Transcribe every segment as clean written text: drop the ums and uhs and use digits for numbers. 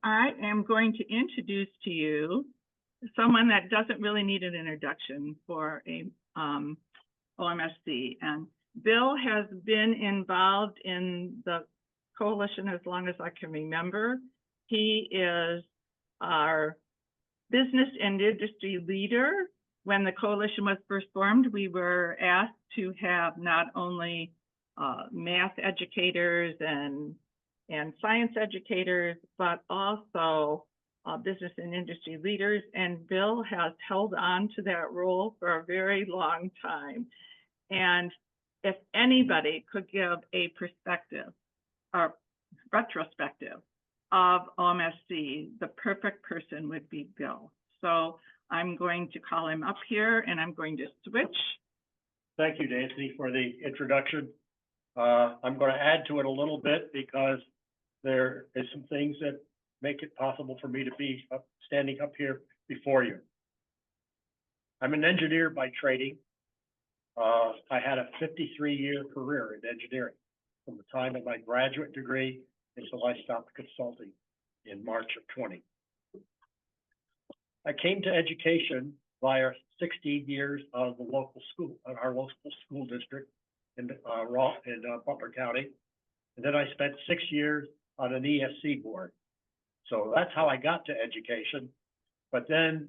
I am going to introduce to you someone that doesn't really need an introduction for a OMSC. And Bill has been involved in the coalition as long as I can remember. He is our business and industry leader. When the coalition was first formed, we were asked to have not only math educators and science educators, but also business and industry leaders. And Bill has held on to that role for a very long time. And if anybody could give a perspective or retrospective of OMSC, the perfect person would be Bill. So I'm going to call him up here and I'm going to switch. Thank you, Nancy, for the introduction. I'm going to add to it a little bit because there is some things that make it possible for me to be standing up here before you. I'm an engineer by training. I had a 53-year career in engineering from the time of my graduate degree until I stopped consulting in March of 20. I came to education via 16 years of the local school, our local school district in Butler County. And then I spent 6 years on an ESC board. So that's how I got to education. But then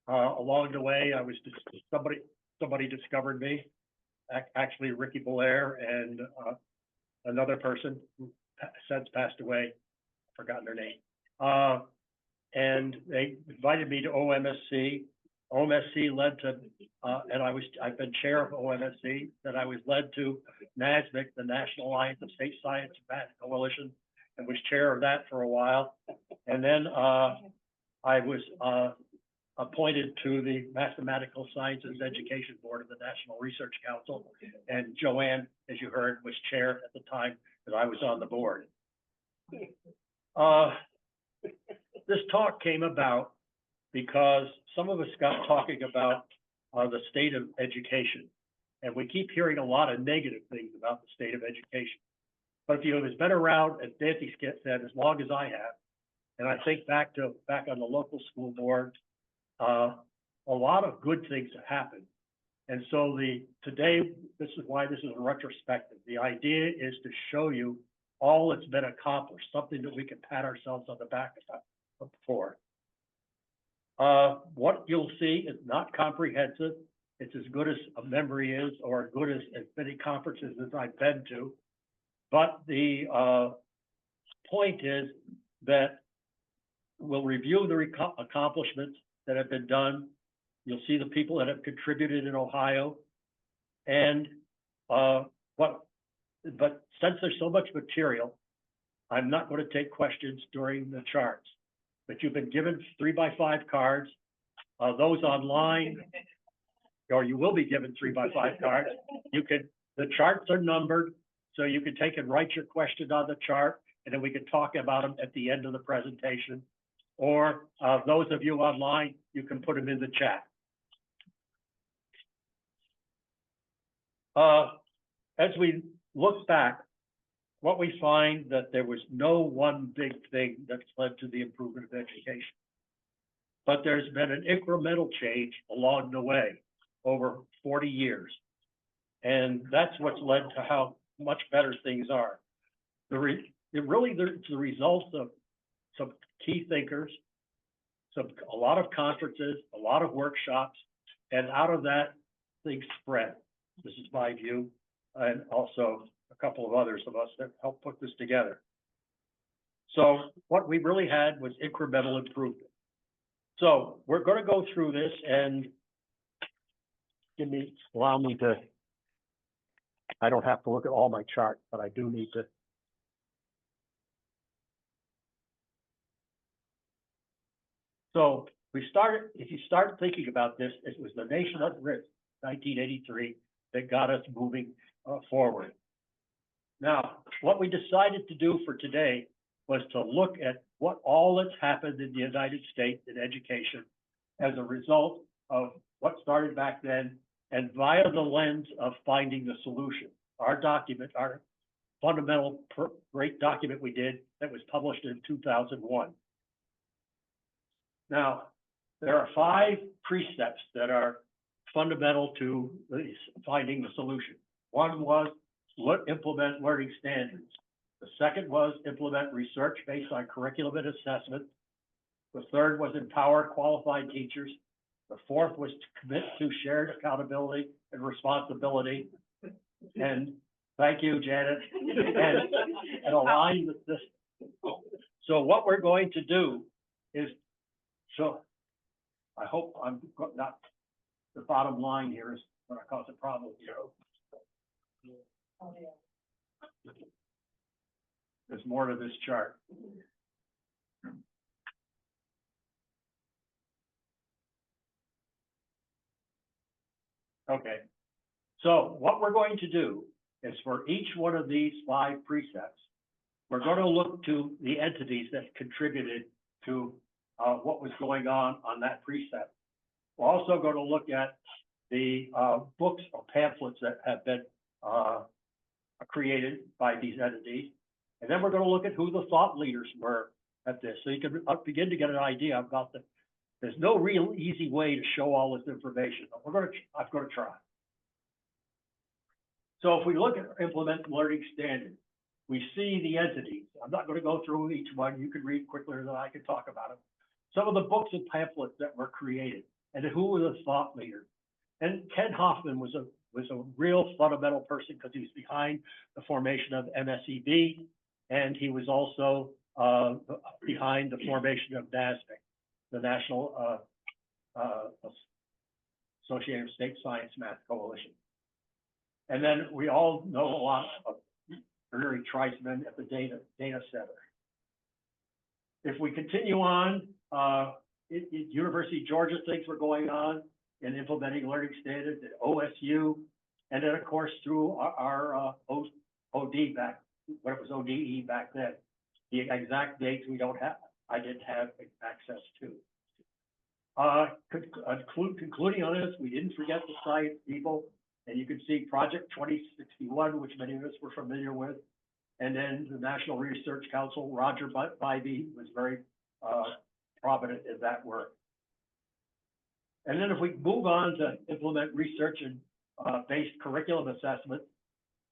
along the way, I was somebody discovered me, actually Ricky Belair and another person who since passed away, I've forgotten her name. And they invited me to OMSC. OMSC led to, and I've been chair of OMSC, that I was led to NASMIC, the National Alliance of State Science and Math Coalition, and was chair of that for a while. And then I was appointed to the Mathematical Sciences Education Board of the National Research Council. And Joanne, as you heard, was chair at the time that I was on the board. This talk came about because some of us got talking about the state of education. And we keep hearing a lot of negative things about the state of education. But if you have been around, as Nancy said, as long as I have, and I think back on the local school board, a lot of good things have happened. And so today, this is why this is a retrospective. The idea is to show you all that's been accomplished, something that we can pat ourselves on the back for. What you'll see is not comprehensive. It's as good as a memory is, or as good as many conferences as I've been to. But the point is that we'll review the accomplishments that have been done. You'll see the people that have contributed in Ohio. And but since there's so much material, I'm not going to take questions during the charts. But you've been given 3x5 cards. Those online, or you will be given 3x5 cards. The charts are numbered, so you can take and write your question on the chart, and then we can talk about them at the end of the presentation. Or those of you online, you can put them in the chat. As we look back, what we find that there was no one big thing that's led to the improvement of education. But there's been an incremental change along the way over 40 years. And that's what's led to how much better things are. It's the result of some key thinkers, a lot of conferences, a lot of workshops, and out of that, things spread. This is my view, and also a couple of others of us that helped put this together. So what we really had was incremental improvement. So we're going to go through this and allow me to, I don't have to look at all my charts, but I do need to. So if you start thinking about this, it was the nation at risk, 1983, that got us moving forward. Now, what we decided to do for today was to look at what all that's happened in the United States in education as a result of what started back then, and via the lens of finding the solution. Our document, our fundamental great document we did that was published in 2001. Now, there are 5 precepts that are fundamental to finding the solution. One was implement learning standards. The second was implement research based on curriculum and assessment. The third was empower qualified teachers. The fourth was to commit to shared accountability and responsibility. And thank you, Janet, and align with this. So what we're going to do is, so I hope I'm not, the bottom line here is going to cause a problem here. There's more to this chart. Okay, so what we're going to do is for each one of these 5 precepts, we're going to look to the entities that contributed to what was going on that precept. We're also going to look at the books or pamphlets that have been created by these entities. And then we're going to look at who the thought leaders were at this. So you can begin to get an idea about there's no real easy way to show all this information. I'm going to try. So if we look at implement learning standards, we see the entities. I'm not going to go through each one. You can read quicker than I can talk about them. Some of the books and pamphlets that were created, and who were the thought leaders. And Ken Hoffman was a real fundamental person because he was behind the formation of MSEB, and he was also behind the formation of NASDAQ, the National Association of State Science Math Coalition. And then we all know a lot of Barry Treisman at the Data Center. If we continue on, University of Georgia things were going on in implementing learning standards at OSU, and then of course through our OD back, when it was ODE back then. The exact dates we don't have, I didn't have access to. Concluding on this, we didn't forget the science people, and you can see Project 2061, which many of us were familiar with, and then the National Research Council, Roger Bybee was very prominent in that work. And then if we move on to implement research and based curriculum assessment,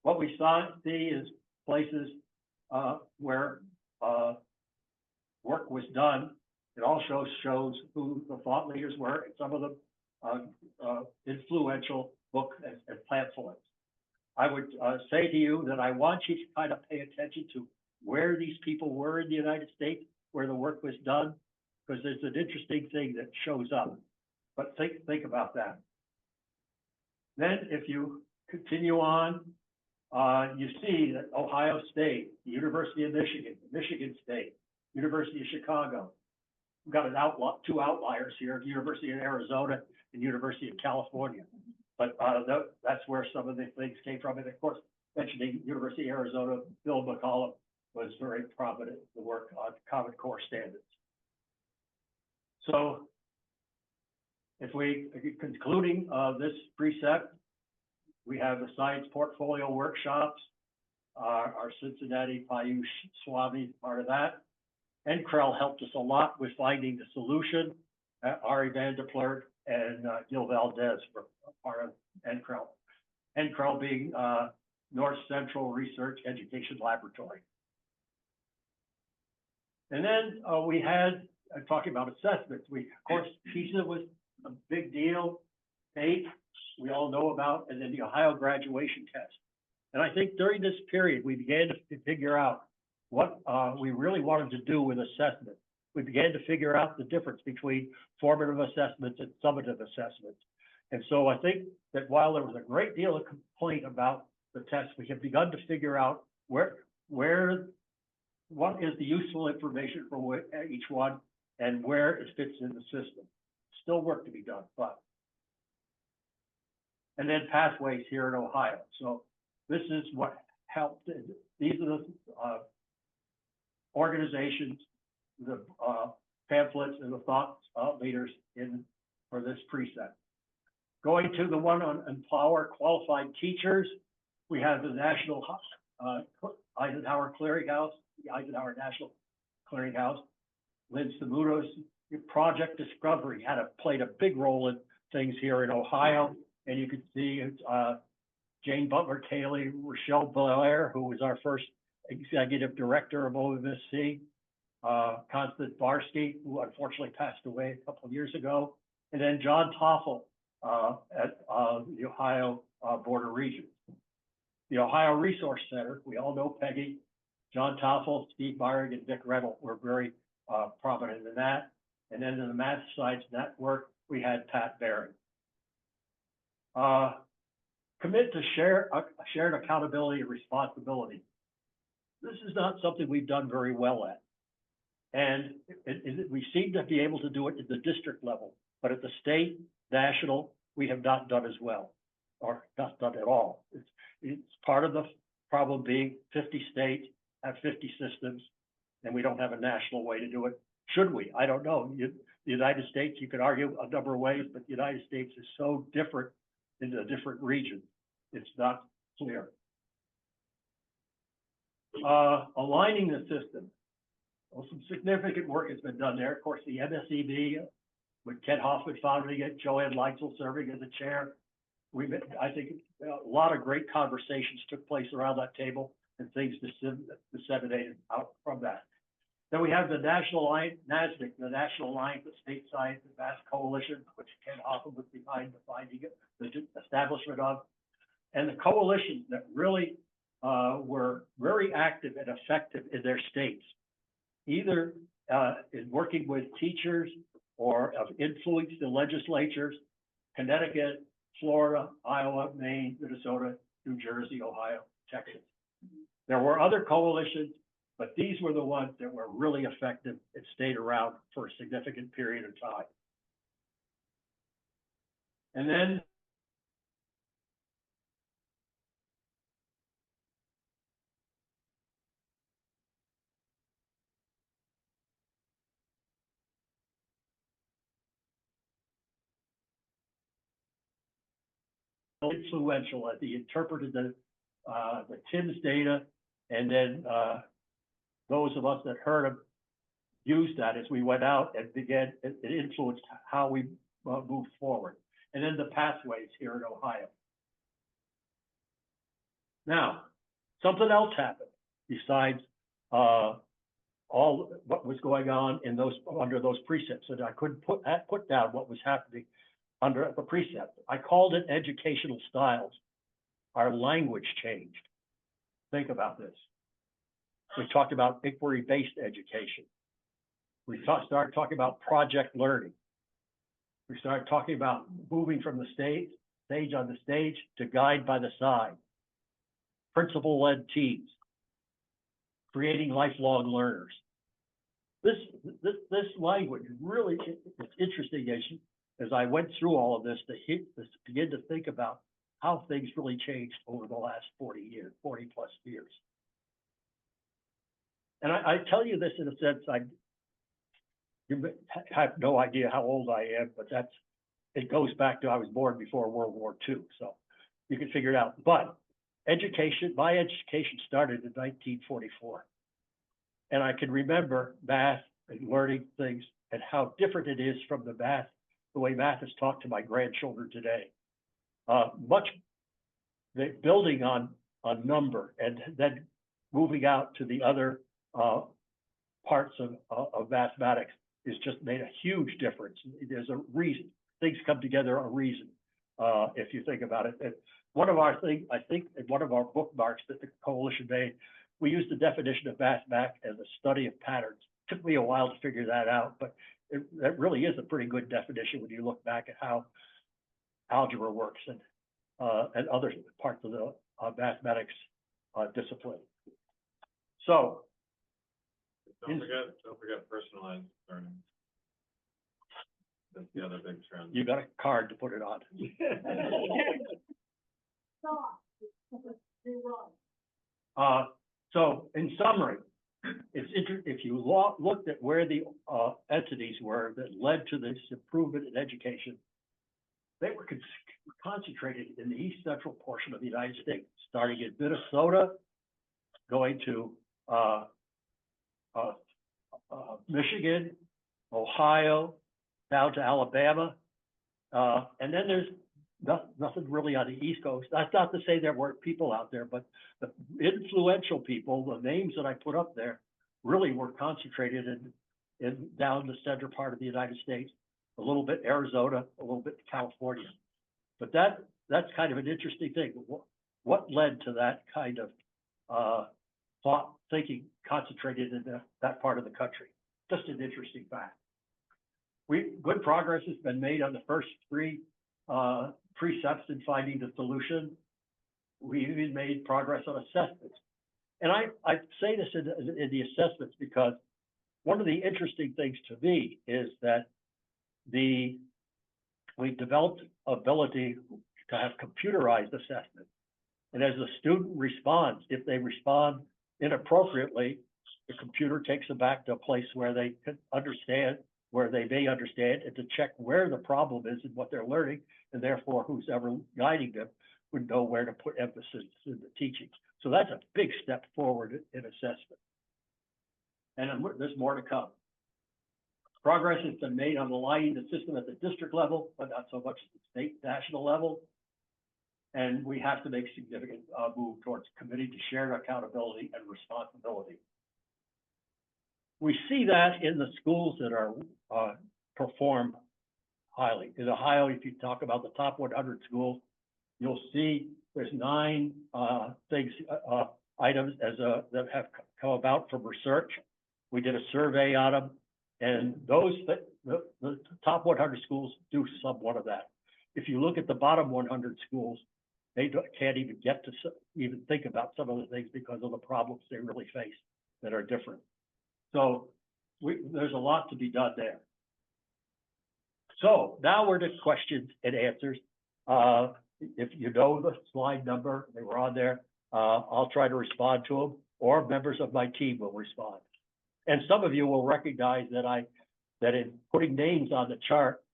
what we see is places where work was done. It also shows who the thought leaders were and some of the influential books and pamphlets. I would say to you that I want you to kind of pay attention to where these people were in the United States, where the work was done, because there's an interesting thing that shows up. But think about that. Then if you continue on, you see that Ohio State, the University of Michigan, Michigan State, University of Chicago. We've got two outliers here, the University of Arizona and University of California. But that's where some of the things came from. And of course, mentioning University of Arizona, Bill McCollum was very prominent in the work on Common Core standards. So if we, concluding this precept, we have the science portfolio workshops, our Cincinnati Paiute Swami part of that. NCREL helped us a lot with finding the solution. Ari Vanderpler and Gil Valdez were part of NCREL. NCREL being North Central Research Education Laboratory. And then we had, talking about assessments, of course, PISA was a big deal. SATE, we all know about, and then the Ohio graduation test. And I think during this period, we began to figure out what we really wanted to do with assessment. We began to figure out the difference between formative assessments and summative assessments. And so I think that while there was a great deal of complaint about the test, we have begun to figure out what is the useful information for each one and where it fits in the system. Still work to be done, but. And then pathways here in Ohio. So this is what helped. These are the organizations, the pamphlets and the thought leaders for this precept. Going to the one on empower qualified teachers, we have the National Eisenhower Clearinghouse, the Eisenhower National Clearinghouse. Lynn Samuto's Project Discovery played a big role in things here in Ohio. And you could see Jane Butler Cayley, Rochelle Blair, who was our first executive director of OMSC, Constance Barsky, who unfortunately passed away a couple of years ago, and then John Toffel at the Ohio Board of Regents. The Ohio Resource Center, we all know Peggy, John Toffel, Steve Byrig, and Dick Rettel were very prominent in that. And then in the Math Science Network, we had Pat Barron. Commit to shared accountability and responsibility. This is not something we've done very well at. And we seem to be able to do it at the district level, but at the state, national, we have not done as well, or not done at all. It's part of the problem being 50 states have 50 systems, and we don't have a national way to do it. Should we? I don't know. The United States, you could argue a number of ways, but the United States is so different in the different regions. It's not clear. Aligning the system. Well, some significant work has been done there. Of course, the MSEB, with Ken Hoffman founding it, Joanne Leitzel serving as the chair. I think a lot of great conversations took place around that table and things disseminated out from that. Then we have the National Alliance, NASDAQ, the National Alliance of State Science and Math Coalition, which Ken Hoffman was behind the establishment of, and the coalitions that really were very active and effective in their states, either in working with teachers or of influence the legislatures, Connecticut, Florida, Iowa, Maine, Minnesota, New Jersey, Ohio, Texas. There were other coalitions, but these were the ones that were really effective and stayed around for a significant period of time. And then influential as he interpreted the TIMS data, and then those of us that heard him used that as we went out and began, it influenced how we moved forward. And then the pathways here in Ohio. Now, something else happened besides all what was going on in those under those precepts, and I couldn't put down what was happening under the precept. I called it educational styles. Our language changed. Think about this. We talked about inquiry-based education. We started talking about project learning. We started talking about moving from the stage on the stage to guide by the side. Principal-led teams. Creating lifelong learners. This language really is interesting as I went through all of this to begin to think about how things really changed over the last 40 plus years. And I tell you this in a sense, you have no idea how old I am, but it goes back to I was born before World War II, so you can figure it out. But my education started in 1944. And I can remember math and learning things and how different it is from the way math is taught to my grandchildren today. Building on number and then moving out to the other parts of mathematics has just made a huge difference. There's a reason. Things come together a reason, if you think about it. And one of our things, I think, in one of our bookmarks that the coalition made, we used the definition of mathematics as a study of patterns. It took me a while to figure that out, but that really is a pretty good definition when you look back at how algebra works and other parts of the mathematics discipline. So, don't forget personalized learning. That's the other big trend. You got a card to put it on. So in summary, it's if you looked at where the entities were that led to this improvement in education, they were concentrated in the east central portion of the United States, starting in Minnesota, going to Michigan, Ohio, down to Alabama. And then there's nothing really on the East Coast. That's not to say there weren't people out there, but the influential people, the names that I put up there, really were concentrated in down the center part of the United States, a little bit Arizona, a little bit California. But that's kind of an interesting thing. What led to that kind of thought thinking concentrated in that part of the country? Just an interesting fact. Good progress has been made on the first three precepts in finding the solution. We even made progress on assessments. And I say this in the assessments because one of the interesting things to me is that we developed ability to have computerized assessment. And as the student responds, if they respond inappropriately, the computer takes them back to a place where they can understand, where they may understand, and to check where the problem is and what they're learning, and therefore who's ever guiding them would know where to put emphasis in the teaching. So that's a big step forward in assessment. And there's more to come. Progress has been made on aligning the system at the district level, but not so much at the state, national level. And we have to make significant move towards committing to shared accountability and responsibility. We see that in the schools that are perform highly. In Ohio, if you talk about the top 100 schools, you'll see there's 9 items that have come about from research. We did a survey on them, and the top 100 schools do somewhat of that. If you look at the bottom 100 schools, they can't even get to even think about some of the things because of the problems they really face that are different. So there's a lot to be done there. So now we're to questions and answers. If you know the slide number, they were on there, I'll try to respond to them, or members of my team will respond. And some of you will recognize that in putting names on the chart,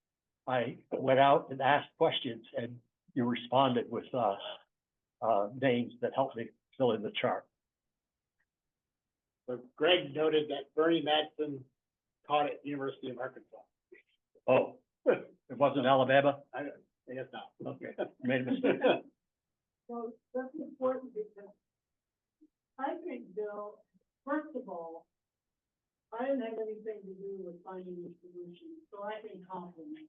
I went out and asked questions, and you responded with names that helped me fill in the chart. So Greg noted that Bernie Madsen taught at University of Arkansas. Oh, it wasn't Alabama? I guess not. Okay, made a mistake. So that's important because I think, Bill, first of all, I didn't have anything to do with finding the solution, so I can compliment.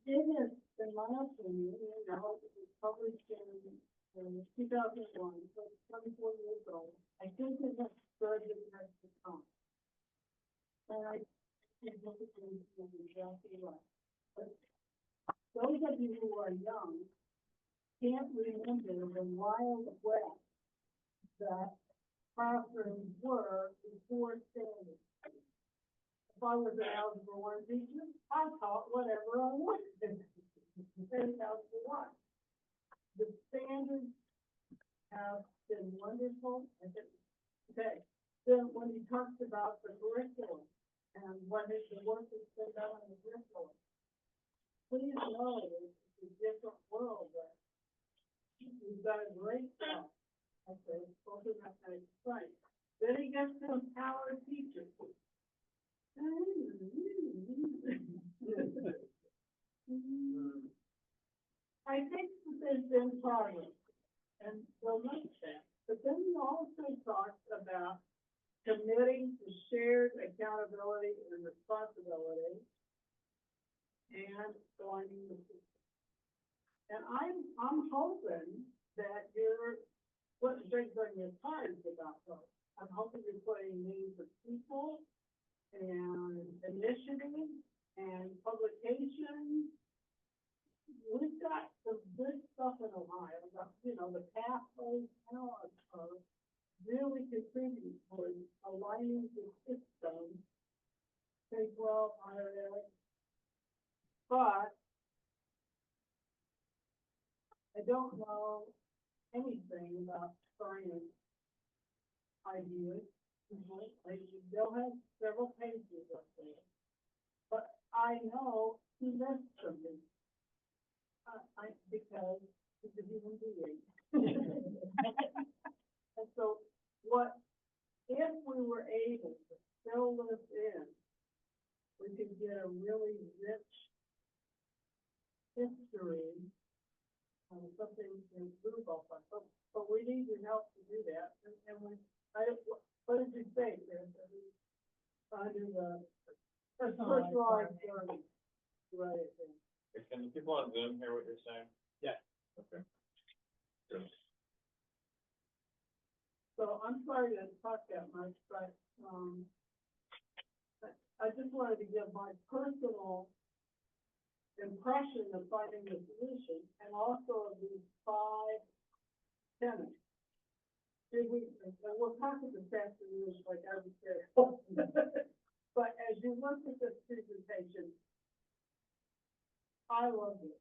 It is, in my opinion, it was published in 2001, so it's 24 years old. I think it has started at the time. And I think this is exactly right. But those of you who are young can't remember the Wild West that classrooms were before standards. If I was an Algebra 1 teacher, I taught whatever I wanted. In Algebra 1. The standards have been wonderful. Okay, then when he talks about the curriculum and what is the work that's been done on the curriculum, please know it's a different world there. We've done a great job. Okay, spoken that nice right. Then he gets to empower teachers. I think that there's been progress, and so much that. But then he also talks about committing to shared accountability and responsibility, and joining the system. And I'm hoping that you're putting things on your cards about those. I'm hoping you're putting names of people and initiatives and publications. We've got some good stuff in Ohio. The pathways now are really contributing towards aligning the system, K-12, higher ed. But I don't know anything about science ideas. They'll have several pages up there. But I know he missed something. Because he's a human being. And so if we were able to what did you say, Chris? Under the Personalized personalized learning. learning. Right. Can the people on Zoom hear what you're saying? Yeah. Okay. Good. So I'm sorry to talk that much, but, I just wanted to give my personal impression of finding the solution and also of these 5 tenants. Did we, and we'll talk about the fast news like I was saying. But as you look at this presentation, I love it.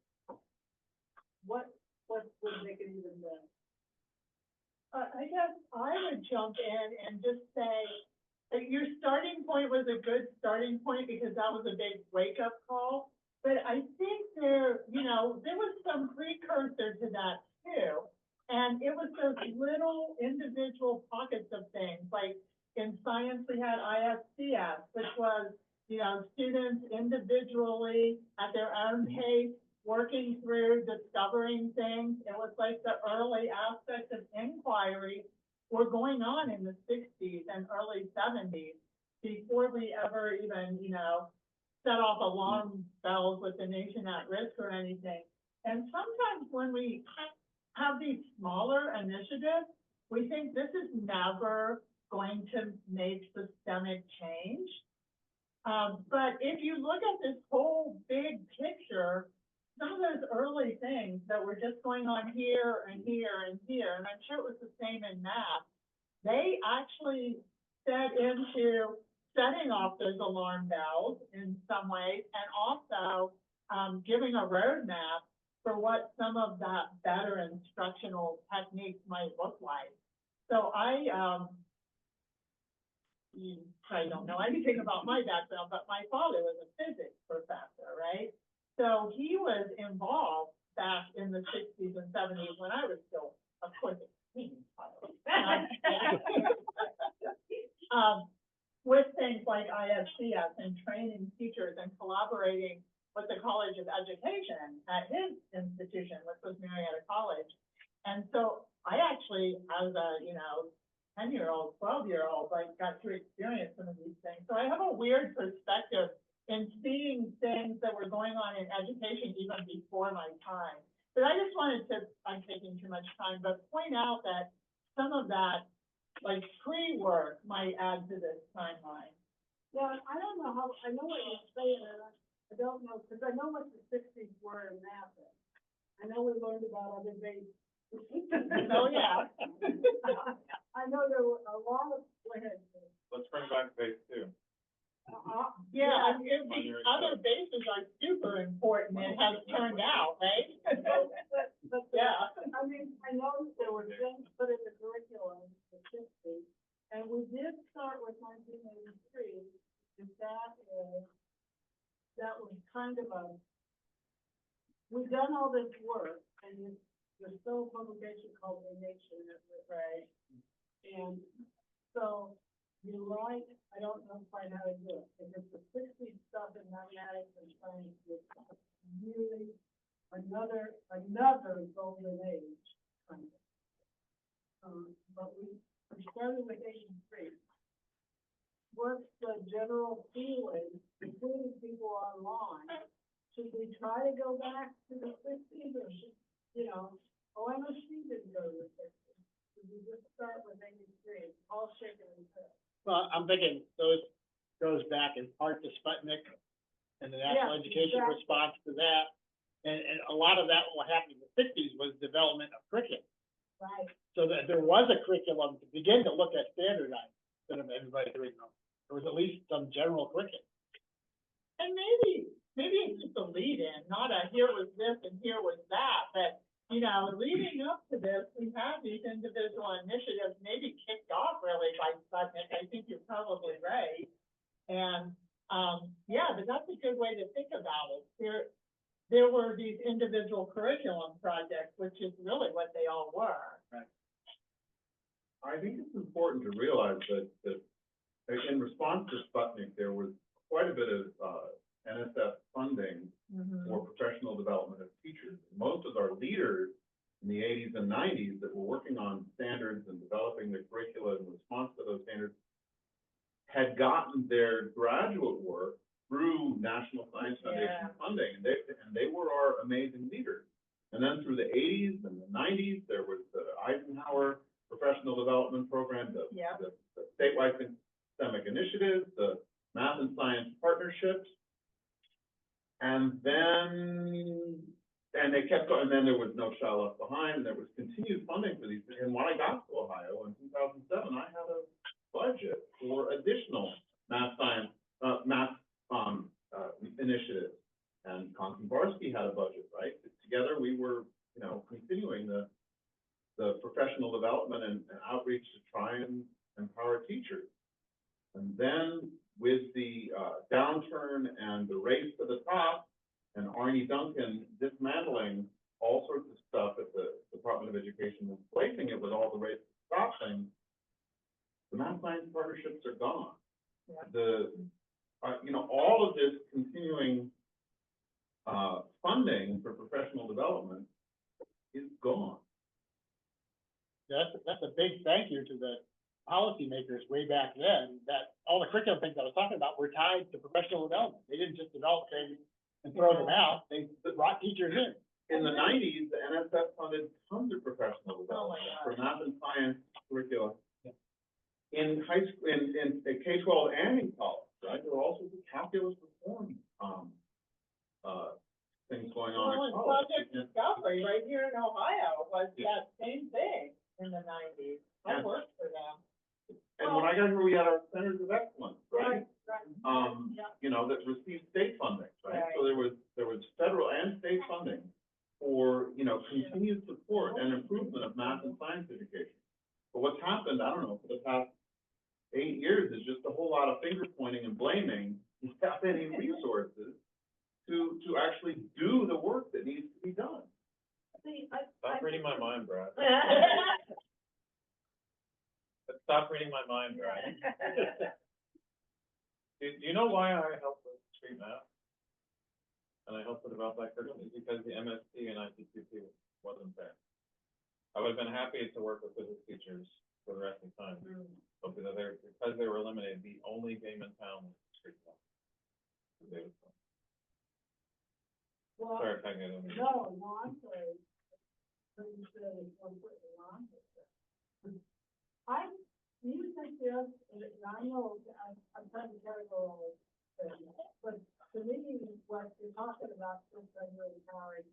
What would make it even better? I guess I would jump in and just say that your starting point was a good starting point because that was a big wake-up call. But I think there was some precursor to that too. And it was those little individual pockets of things, like in science, we had ISCS, which was, students individually at their own pace, working through, discovering things. It was like the early aspects of inquiry were going on in the 60s and early 70s before we ever even, set off alarm bells with the nation at risk or anything. And sometimes when we have these smaller initiatives, we think this is never going to make systemic change. But if you look at this whole big picture, some of those early things that were just going on here and here and here, and I'm sure it was the same in math, they actually fed into setting off those alarm bells in some ways, and also giving a roadmap for what some of that better instructional techniques might look like. So you probably don't know anything about my background, but my father was a physics professor, right? So he was involved back in the 60s and 70s when I was still, of course, a teen child. With things like ISCS and training teachers and collaborating with the College of Education at his institution, which was Marietta College. And so I actually, as a, 10-year-old, 12-year-old, got to experience some of these things. So I have a weird perspective in seeing things that were going on in education even before my time. But I just wanted to, I'm taking too much time, but point out that some of that, pre-work might add to this timeline. Well, I don't know how, I know what you're saying, and I don't know, because I know what the 60s were in math. I know we learned about other bases. Oh, yeah. I know there were a lot of, Let's bring back phase 2. Yeah, the other bases are super important, it has turned out, right? but Yeah. I mean, I know there were things put in the curriculum in the 60s, and we did start with 1983, and that was kind of we've done all this work, and there's still a publication called The Nation, right? And so you're right, I don't know quite how to do it, because the 60s stuff in mathematics and science was really another golden age, kind of. But we started with 83. What's the general feeling, including people online? Should we try to go back to the 60s, or should, OMSC didn't go to the 60s? Should we just start with 83? All shaking his head. Well, I'm thinking those goes back in part to Sputnik and the national education exactly. response to that. And a lot of that, what happened in the 60s was development of curriculum. Right. So that there was a curriculum to begin to look at standardized instead of everybody doing them. There was at least some general curriculum. And maybe it's just a lead-in, not a here was this and here was that, but, leading up to this, we have these individual initiatives maybe kicked off really by Sputnik. I think you're probably right. And, but that's a good way to think about it. There were these individual curriculum projects, which is really what they all were. Right. I think it's important to realize that in response to Sputnik, there was quite a bit of NSF funding for professional development of teachers. Most of our leaders in the 80s and 90s that were working on standards and developing the curriculum their graduate work through National Science Foundation funding, and they were our amazing leaders. And then through the 80s and the 90s, there was the Eisenhower Professional Development Program, the statewide systemic initiatives, the math and science partnerships. And then, they kept going, and then there was No Child Left Behind, and there was continued funding for these. And when I got to Ohio in 2007, I had a budget for additional math science, initiatives. And Constance Barsky had a budget, right? Together, we were, continuing the professional development and outreach to try and empower teachers. And then with the downturn and the race to the top, and Arnie Duncan dismantling all sorts of stuff at the Department of Education and replacing it with all the race to the top things, the math science partnerships are gone. All of this continuing funding for professional development is gone. That's a big thank you to the policymakers way back then, that all the curriculum things I was talking about were tied to professional development. They didn't just develop things and throw them out, they brought teachers in. In the 90s, the NSF funded tons of professional development for math and science curricula in high school, in K-12 and in college, right? There were also the calculus reform things going on in college. Project Discovery right here in Ohio was that same thing in the 90s. I worked for them. And when I got here, we had our centers of excellence, right? That received state funding, right? So there was federal and state funding for, continued support and improvement of math and science education. But what's happened, I don't know, for the past 8 years is just a whole lot of finger pointing and blaming without any resources to actually do the work that needs to be done. Stop reading my mind, Brad. Stop reading my mind, Brad. Do you know why I helped with street math? And I helped to develop that curriculum? It's because the MSC and ICCP wasn't there. I would have been happy to work with physics teachers for the rest of the time. But because they were eliminated, the only game in town was street math. Well, Sorry if I get into no, Lonzo, you said it's one foot in Lonzo. You suggest, and I know I'm trying to carry all this, but to me, what you're talking about is regular powering.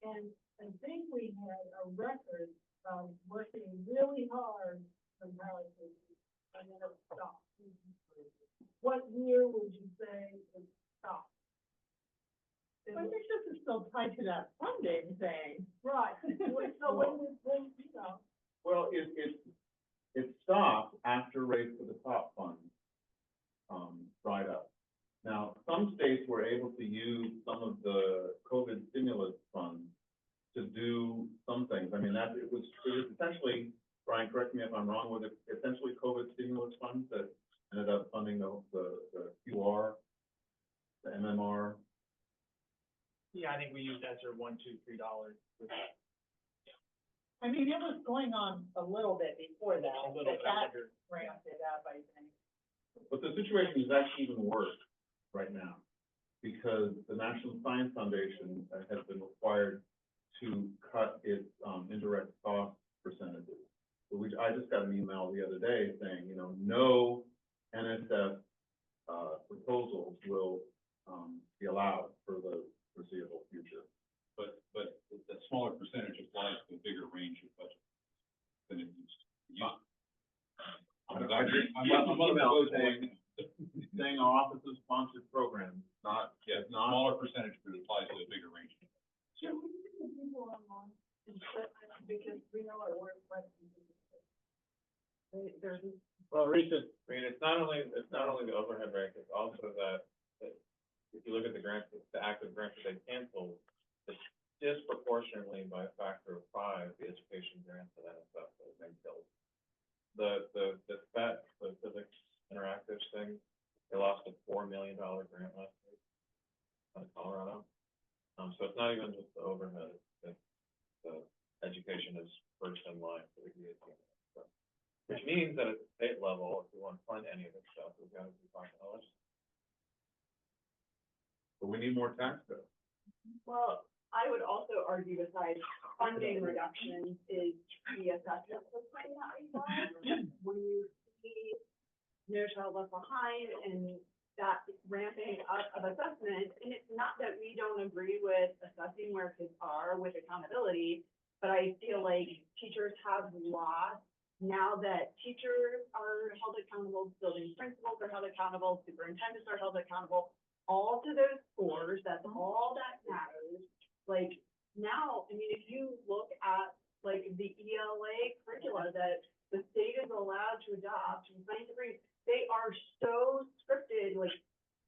And I think we had a record of working really hard on power safety, and then it stopped. What year would you say it stopped? I think this is still tied to that funding thing. Right. So when Well, it stopped after Race to the Top funds dried up. Now, some states were able to use some of the COVID stimulus funds to do some things. I mean, it was essentially, Brian, correct me if I'm wrong, was it essentially COVID stimulus funds that ended up funding the QR, the MMR? Yeah, I think we used ESSER $1, $2, $3 for that. I mean, it was going on a little bit before that, A little but bit that longer. ramped it up, I think. But the situation is actually even worse right now, because the National Science Foundation has been required to cut its indirect cost percentages. So I just got an email the other day saying, no NSF proposals will be allowed for the foreseeable future. But a smaller percentage applies to a bigger range of budget than it used to. I'm saying our office of sponsored programs, not smaller percentage, but it applies to a bigger range. should we get the people online because we know our work questions. Well, recent, I mean, it's not only the overhead rank, it's also that if you look at the grants, the active grants that they canceled, it's disproportionately by a factor of 5, the education grants that NSF has been killed. The physics interactive thing, they lost a $4 million grant last week out of Colorado. So it's not even just the overhead, it's the education is first in line for the DAT. Which means that at the state level, if we want to fund any of this stuff, we've got to be talking about it. But we need more tax bills. Well, I would also argue besides funding reductions is the assessment system that we want. When you see No Child Left Behind and that ramping up of assessment, and it's not that we don't agree with assessing where kids are with accountability, but I feel like teachers have lost, now that teachers are held accountable, building principals are held accountable, superintendents are held accountable, all to those scores, that's all that matters. Like, now, I mean, if you look at, like, the ELA curricula that the state is allowed to adopt, in science degrees, they are so scripted, like,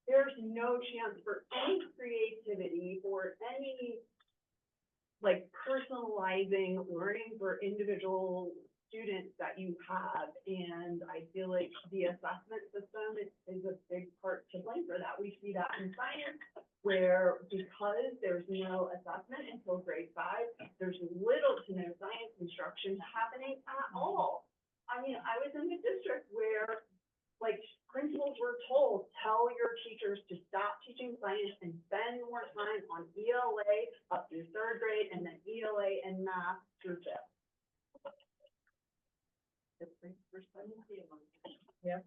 there's no chance for any creativity or any, like, personalizing learning for individual students that you have. And I feel like the assessment system is a big part to blame for that. We see that in science, where because there's no assessment until grade 5, there's little to no science instruction happening at all. I mean, I was in a district where, like, principals were told, tell your teachers to stop teaching science and spend more time on ELA up through 3rd grade, and then ELA and math through 5th. Yeah.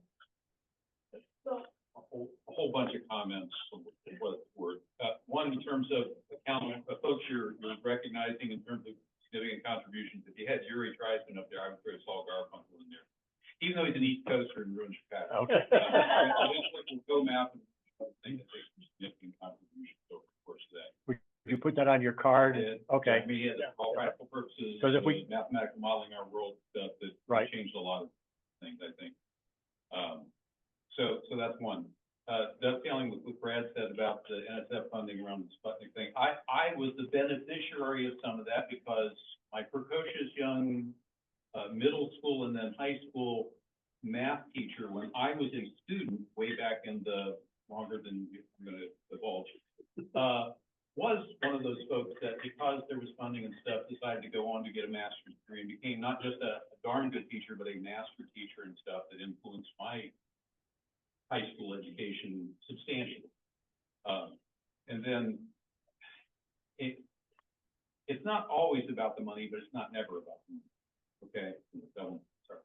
So, A whole bunch of comments, what it's worth. One, in terms of account, folks you're recognizing in terms of significant contributions. If you had Yuri Treisman up there, I would throw Saul Garfunkel in there, even though he's an East Coaster and ruins Chicago. Okay. Go math and thing that takes significant contributions over the course of that. You put that on your card? Okay. I mean, for all practical purposes, 'Cause if we- mathematical modeling our world stuff that Right. changed a lot of things, I think. So that's one. Dovetailing with what Brad said about the NSF funding around the Sputnik thing, I was the beneficiary of some of that because my precocious young middle school and then high school math teacher, when I was a student, way back in the longer than I'm gonna divulge, was one of those folks that, because there was funding and stuff, decided to go on to get a master's degree and became not just a darn good teacher, but a master teacher and stuff that influenced my high school education substantially. And then it's not always about the money, but it's not never about the money. Okay, so, sorry,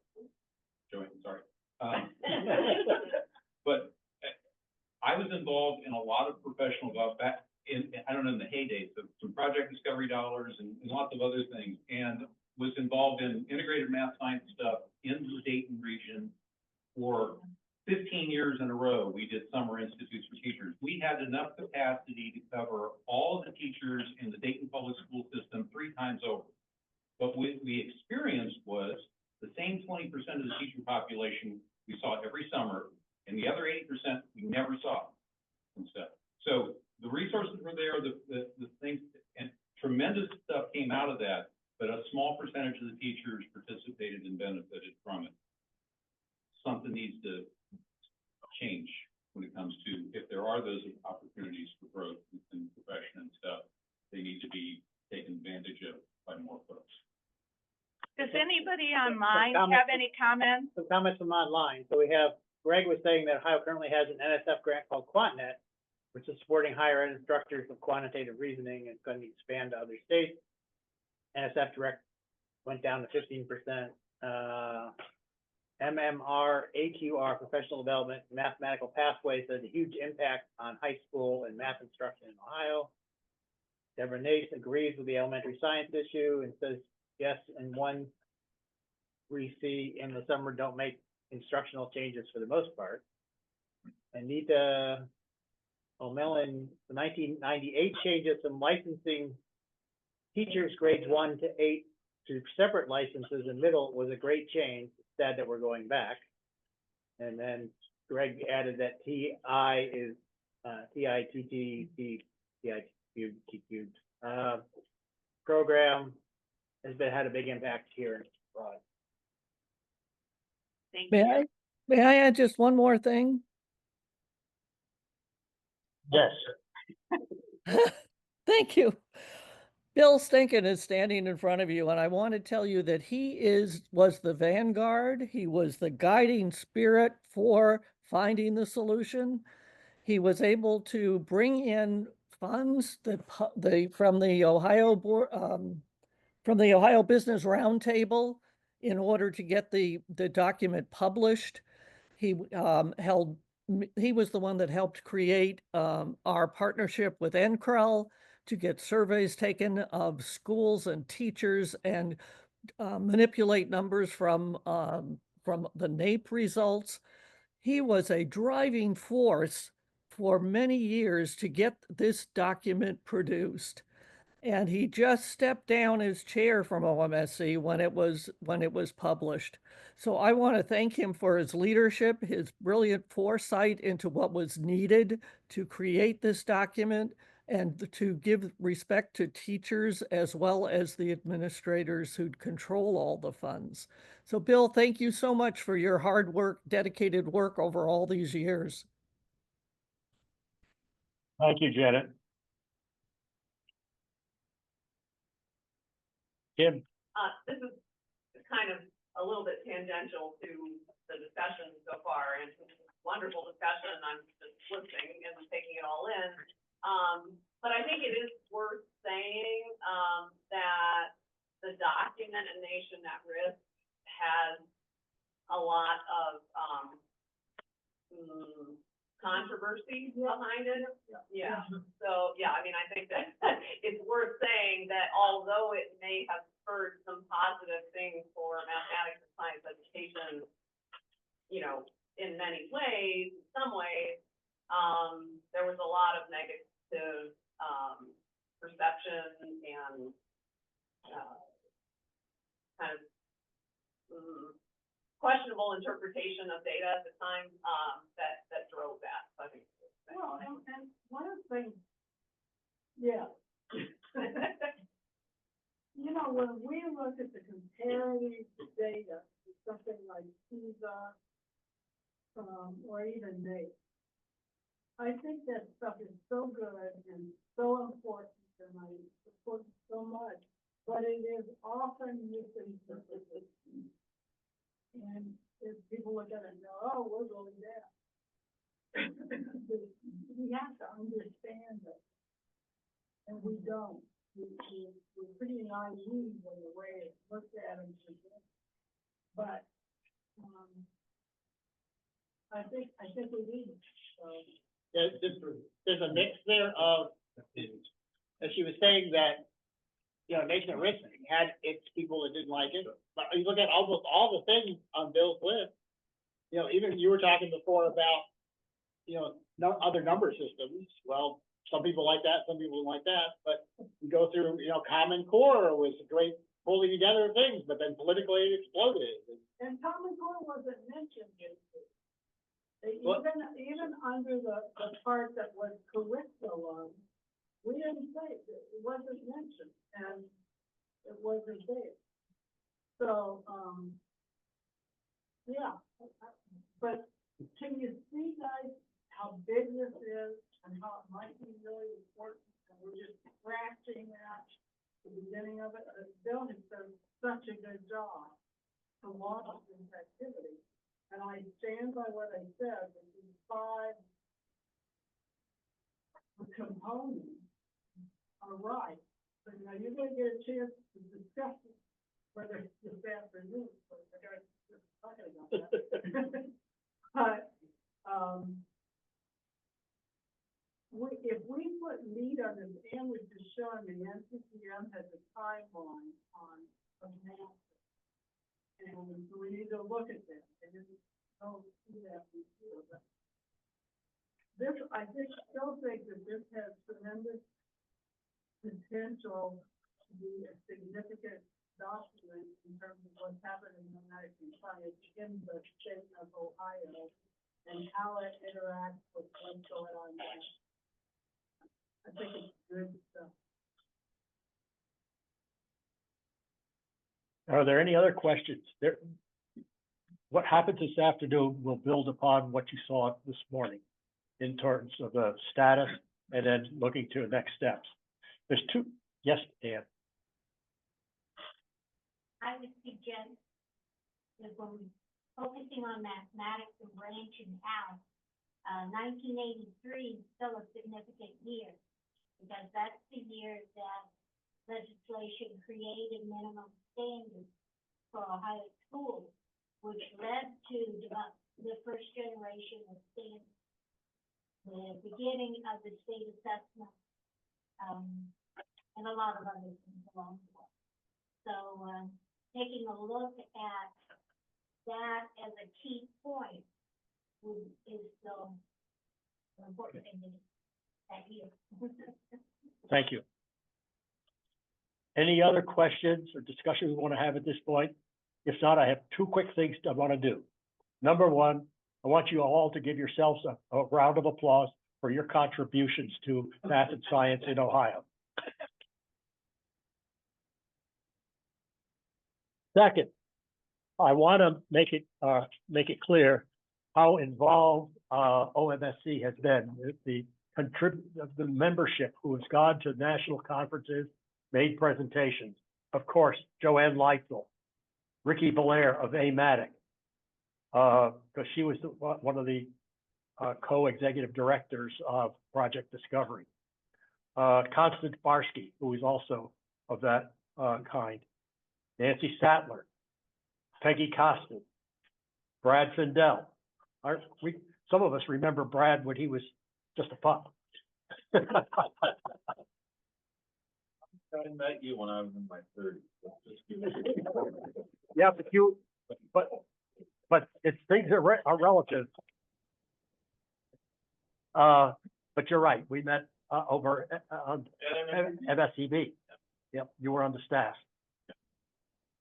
Joey, sorry. But I was involved in a lot of professional development back in, I don't know, in the heydays of some project discovery dollars and lots of other things, and was involved in integrated math science stuff in the Dayton region for 15 years in a row. We did summer institutes for teachers. We had enough capacity to cover all of the teachers in the Dayton public school system 3 times over. But what we experienced was the same 20% of the teacher population we saw every summer, and the other 80% we never saw and stuff. So the resources were there, the things, and tremendous stuff came out of that, but a small percentage of the teachers participated and benefited from it. Something needs to change when it comes to, if there are those opportunities for growth in the profession and stuff, they need to be taken advantage of by more folks. Does anybody online have any comments? Some comments from online. So we have, Greg was saying that Ohio currently has an NSF grant called QuantNet, which is supporting higher ed instructors of quantitative reasoning and going to expand to other states. NSF direct went down to 15%. MMR, AQR, professional development, mathematical pathways has a huge impact on high school and math instruction in Ohio. Deborah Nace agrees with the elementary science issue and says, yes, and one we see in the summer don't make instructional changes for the most part. Anita O'Malley, the 1998 changes some licensing teachers grades 1 to 8 to separate licenses in middle was a great change. Sad that we're going back. And then Greg added that TI is TITT program has had a big impact here in Broad. Thank May you. may I add just one more thing? Yes. Thank you. Bill Stinkin is standing in front of you, and I want to tell you that was the vanguard. He was the guiding spirit for finding the solution. He was able to bring in funds from the Ohio Board, from the Ohio Business Roundtable in order to get the document published. He was the one that helped create our partnership with NCREL to get surveys taken of schools and teachers and manipulate numbers from the NAEP results. He was a driving force for many years to get this document produced. And he just stepped down his chair from OMSC when it was published. So I want to thank him for his leadership, his brilliant foresight into what was needed to create this document, and to give respect to teachers as well as the administrators who control all the funds. So Bill, thank you so much for your hard work, dedicated work over all these years. Thank you, Janet. Kim? This is kind of a little bit tangential to the discussion so far, and it's a wonderful discussion. I'm just listening and taking it all in. But I think it is worth saying that the document A Nation at Risk has a lot of controversy behind it. Yeah. So, yeah, I mean, I think that it's worth saying that although it may have spurred some positive things for mathematics and science education, you know, in many ways, in some ways, there was a lot of negative perception and kind of questionable interpretation of data at the time that drove that. So I think. Well, and one of the things, yeah. You know, when we look at the comparative data, something like PISA, or even NAEP, I think that stuff is so good and so important, and I support it so much, but it is often misinterpreted. And if people look at it and go, oh, we're really bad. We have to understand it. And we don't. We're pretty naive in the way it's looked at and presented. But I think we need it. So. There's a mix there of, as she was saying, that, you know, Nation at Risk had its people that didn't like it. But you look at almost all the things on Bill's list, you know, even you were talking before about, you know, other number systems. Well, some people like that, some people don't like that, but you go through, you know, Common Core was a great pulling together of things, but then politically it exploded. And Common Core wasn't mentioned in this. Even under the part that was curriculum, we didn't say it. It wasn't mentioned, and it wasn't there. So, yeah. But can you see, guys, how big this is and how it might be really important? And we're just scratching at the beginning of it. Bill has done such a good job to launch this activity. And I stand by what I said, that these 5 components are right. So, you know, you're going to get a chance to discuss it, whether it's this afternoon, but I got to talk about that. But if we put meat on this, and we're just showing the NCCM has a timeline on math. And we need to look at that. I didn't see that before, but this, I still think that this has tremendous potential to be a significant document in terms of what's happening in American science in the state of Ohio and how it interacts with what's going on there. I think it's good stuff. Are there any other questions? What happens this afternoon will build upon what you saw this morning in terms of the status and then looking to the next steps. There's Yes, Dan. I would suggest that when we're focusing on mathematics and branching out, 1983 is still a significant year, because that's the year that legislation created minimum standards for Ohio schools, which led to the first generation of standards, the beginning of the state assessment, and a lot of other things along the way. So, taking a look at that as a key point is still an important thing to that year. Thank you. Any other questions or discussions we want to have at this point? If not, I have two quick things I want to do. Number one, I want you all to give yourselves a round of applause for your contributions to math and science in Ohio. Second, I want to make it clear how involved OMSC has been. The membership who has gone to national conferences, made presentations. Of course, Joanne Leitzel, Ricky Belair of AMATIC, because she was one of the co-executive directors of Project Discovery. Constance Barsky, who is also of that kind. Nancy Sattler, Peggy Costin, Brad Findell. Some of us remember Brad when he was just a pup. I met you when I was in my 30s. Yeah, but things are relative. But you're right. We met over on MSEB. Yep, you were on the staff.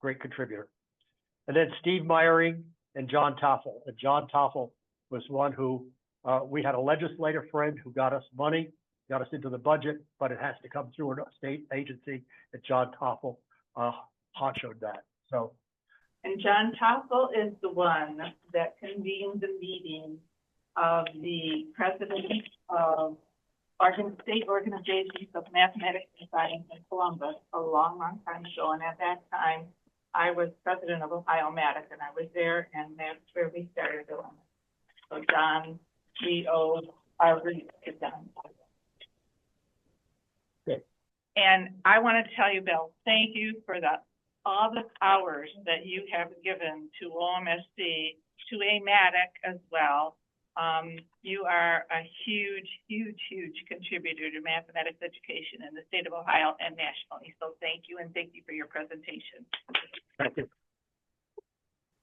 Great contributor. And then Steve Meyering and John Toffel. And John Toffel was one who we had a legislative friend who got us money, got us into the budget, but it has to come through a state agency. And John Toffel honchoed that. So. And John Toffel is the one that convened the meeting of the president of state organizations of mathematics and science in Columbus a long, long time ago. And at that time, I was president of Ohio-Matic, and I was there, and that's where we started doing it. So John, we owe our roots to John. Okay. And I want to tell you, Bill, thank you for all the hours that you have given to OMSC, to AMATIC as well. You are a huge, huge, huge contributor to mathematics education in the state of Ohio and nationally. So thank you, and thank you for your presentation. Thank you.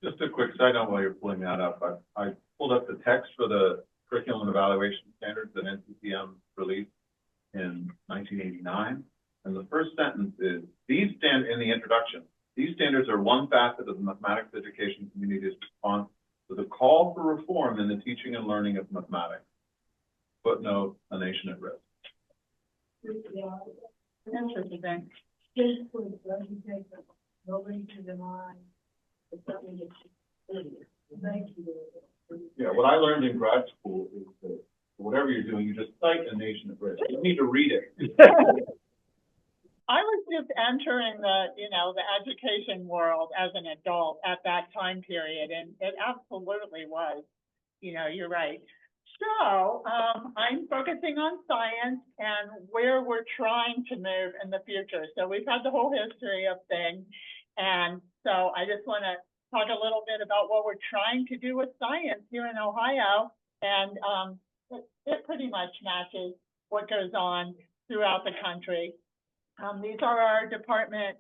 Just a quick side note while you're pulling that up, I pulled up the text for the curriculum evaluation standards that NCCM released in 1989. And the first sentence is, in the introduction, these standards are one facet of the mathematics education community's response to the call for reform in the teaching and learning of mathematics. Footnote, a nation at risk. Yeah. Interesting. This was education. Nobody can deny it's something that you. Thank you. Yeah, what I learned in grad school is that whatever you're doing, you just cite a nation at risk. You don't need to read it. I was just entering the education world as an adult at that time period, and it absolutely was, you're right. So, I'm focusing on science and where we're trying to move in the future. So we've had the whole history of things, and so I just want to talk a little bit about what we're trying to do with science here in Ohio, and it pretty much matches what goes on throughout the country. These are our department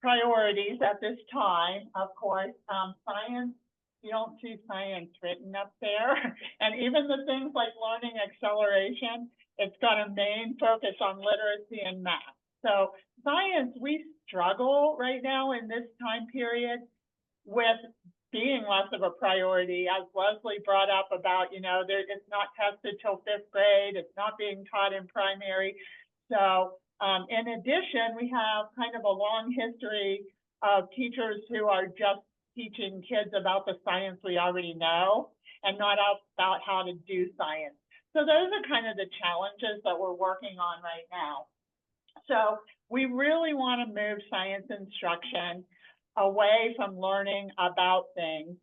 priorities at this time. Of course, science, you don't see science written up there. And even the things like learning acceleration, it's got a main focus on literacy and math. So science, we struggle right now in this time period with being less of a priority, as Leslie brought up about, it's not tested till 5th grade, it's not being taught in primary. So in addition, we have kind of a long history of teachers who are just teaching kids about the science we already know and not about how to do science. So those are kind of the challenges that we're working on right now. So we really want to move science instruction away from learning about things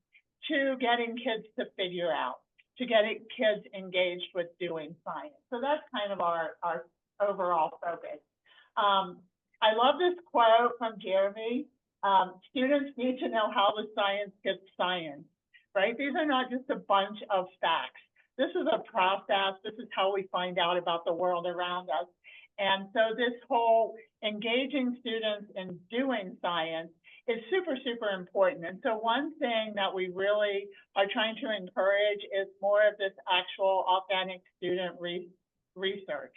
to getting kids to figure out, to getting kids engaged with doing science. So that's kind of our overall focus. I love this quote from Jeremy. Students need to know how the science gets science, right? These are not just a bunch of facts. This is a process. This is how we find out about the world around us. And so this whole engaging students in doing science is super, super important. And so one thing that we really are trying to encourage is more of this actual authentic student research.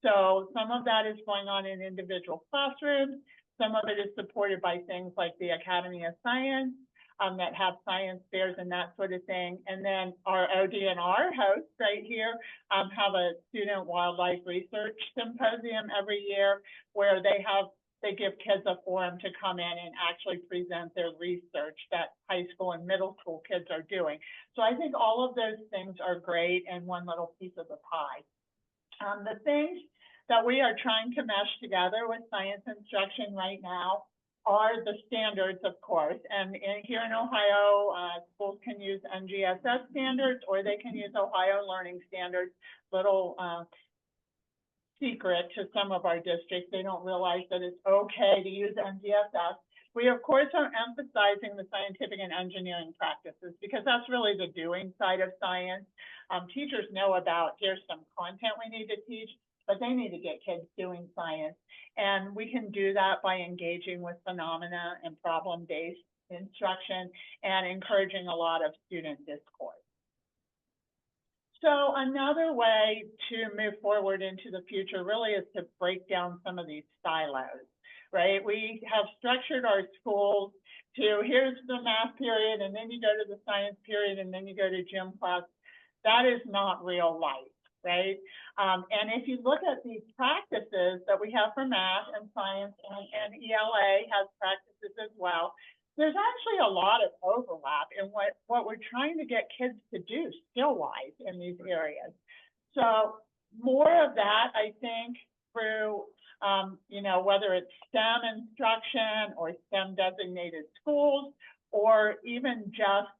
So some of that is going on in individual classrooms. Some of it is supported by things like the Academy of Science that have science fairs and that sort of thing. And then our ODNR hosts right here have a student wildlife research symposium every year where they give kids a forum to come in and actually present their research that high school and middle school kids are doing. So I think all of those things are great and one little piece of the pie. The things that we are trying to mesh together with science instruction right now are the standards, of course. And here in Ohio, schools can use NGSS standards or they can use Ohio Learning Standards. Little secret to some of our districts, they don't realize that it's okay to use NGSS. We, of course, are emphasizing the scientific and engineering practices because that's really the doing side of science. Teachers know about, here's some content we need to teach, but they need to get kids doing science. And we can do that by engaging with phenomena and problem-based instruction and encouraging a lot of student discourse. So another way to move forward into the future really is to break down some of these silos, right? We have structured our schools to, here's the math period, and then you go to the science period, and then you go to gym class. That is not real life, right? And if you look at these practices that we have for math and science, and ELA has practices as well, there's actually a lot of overlap in what we're trying to get kids to do skill-wise in these areas. So more of that, I think, through, you know, whether it's STEM instruction or STEM designated schools, or even just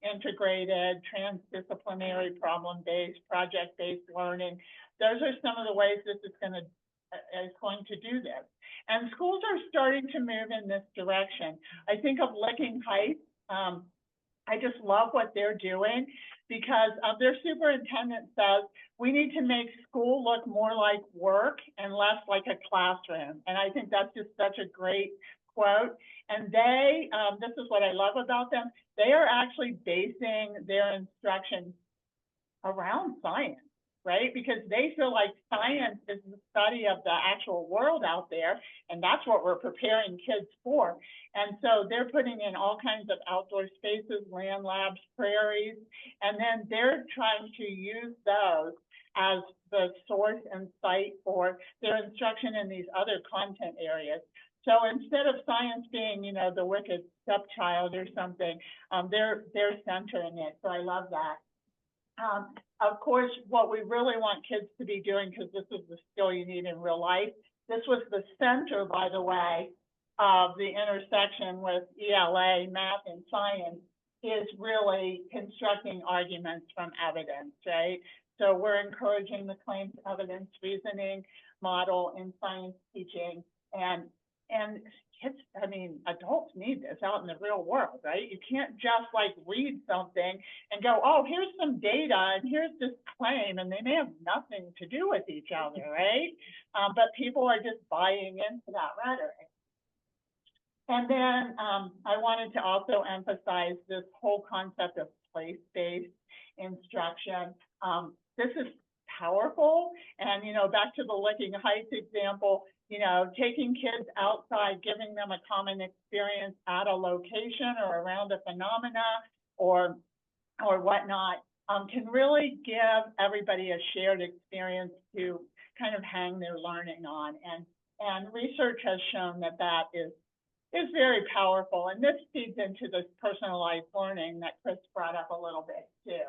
integrated, transdisciplinary, problem-based, project-based learning. Those are some of the ways this is going to do this. And schools are starting to move in this direction. I think of Licking Heights. I just love what they're doing because their superintendent says we need to make school look more like work and less like a classroom. And I think that's just such a great quote. And they, this is what I love about them, they are actually basing their instruction around science, right? Because they feel like science is the study of the actual world out there, and that's what we're preparing kids for. And so they're putting in all kinds of outdoor spaces, land labs, prairies, and then they're trying to use those as the source and site for their instruction in these other content areas. So instead of science being, you know, the wicked stepchild or something, they're centering it. So I love that. Of course, what we really want kids to be doing, because this is the skill you need in real life. This was the center, by the way, of the intersection with ELA, math, and science, is really constructing arguments from evidence, right? So we're encouraging the claims evidence reasoning model in science teaching, and kids, I mean, adults need this out in the real world, right? You can't just like read something and go, oh, here's some data and here's this claim, and they may have nothing to do with each other, right? But people are just buying into that rhetoric. And then I wanted to also emphasize this whole concept of place-based instruction. This is powerful. And, you know, back to the Licking Heights example, you know, taking kids outside, giving them a common experience at a location or around a phenomena or whatnot, can really give everybody a shared experience to kind of hang their learning on. And research has shown that that is very powerful. And this feeds into this personalized learning that Chris brought up a little bit too.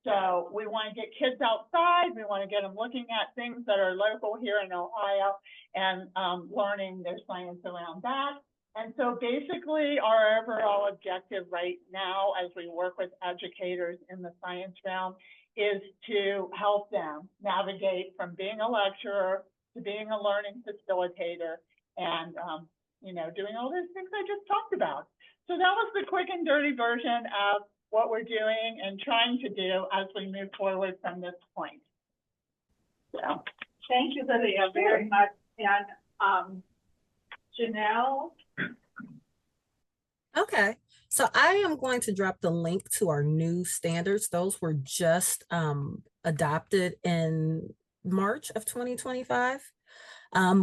So we want to get kids outside, we want to get them looking at things that are local here in Ohio and learning their science around that. And so basically our overall objective right now, as we work with educators in the science realm, is to help them navigate from being a lecturer to being a learning facilitator and, you know, doing all those things I just talked about. So that was the quick and dirty version of what we're doing and trying to do as we move forward from this point. So, Thank you, Lydia, very much. And, Janelle? Okay, so I am going to drop the link to our new standards. Those were just adopted in March of 2025.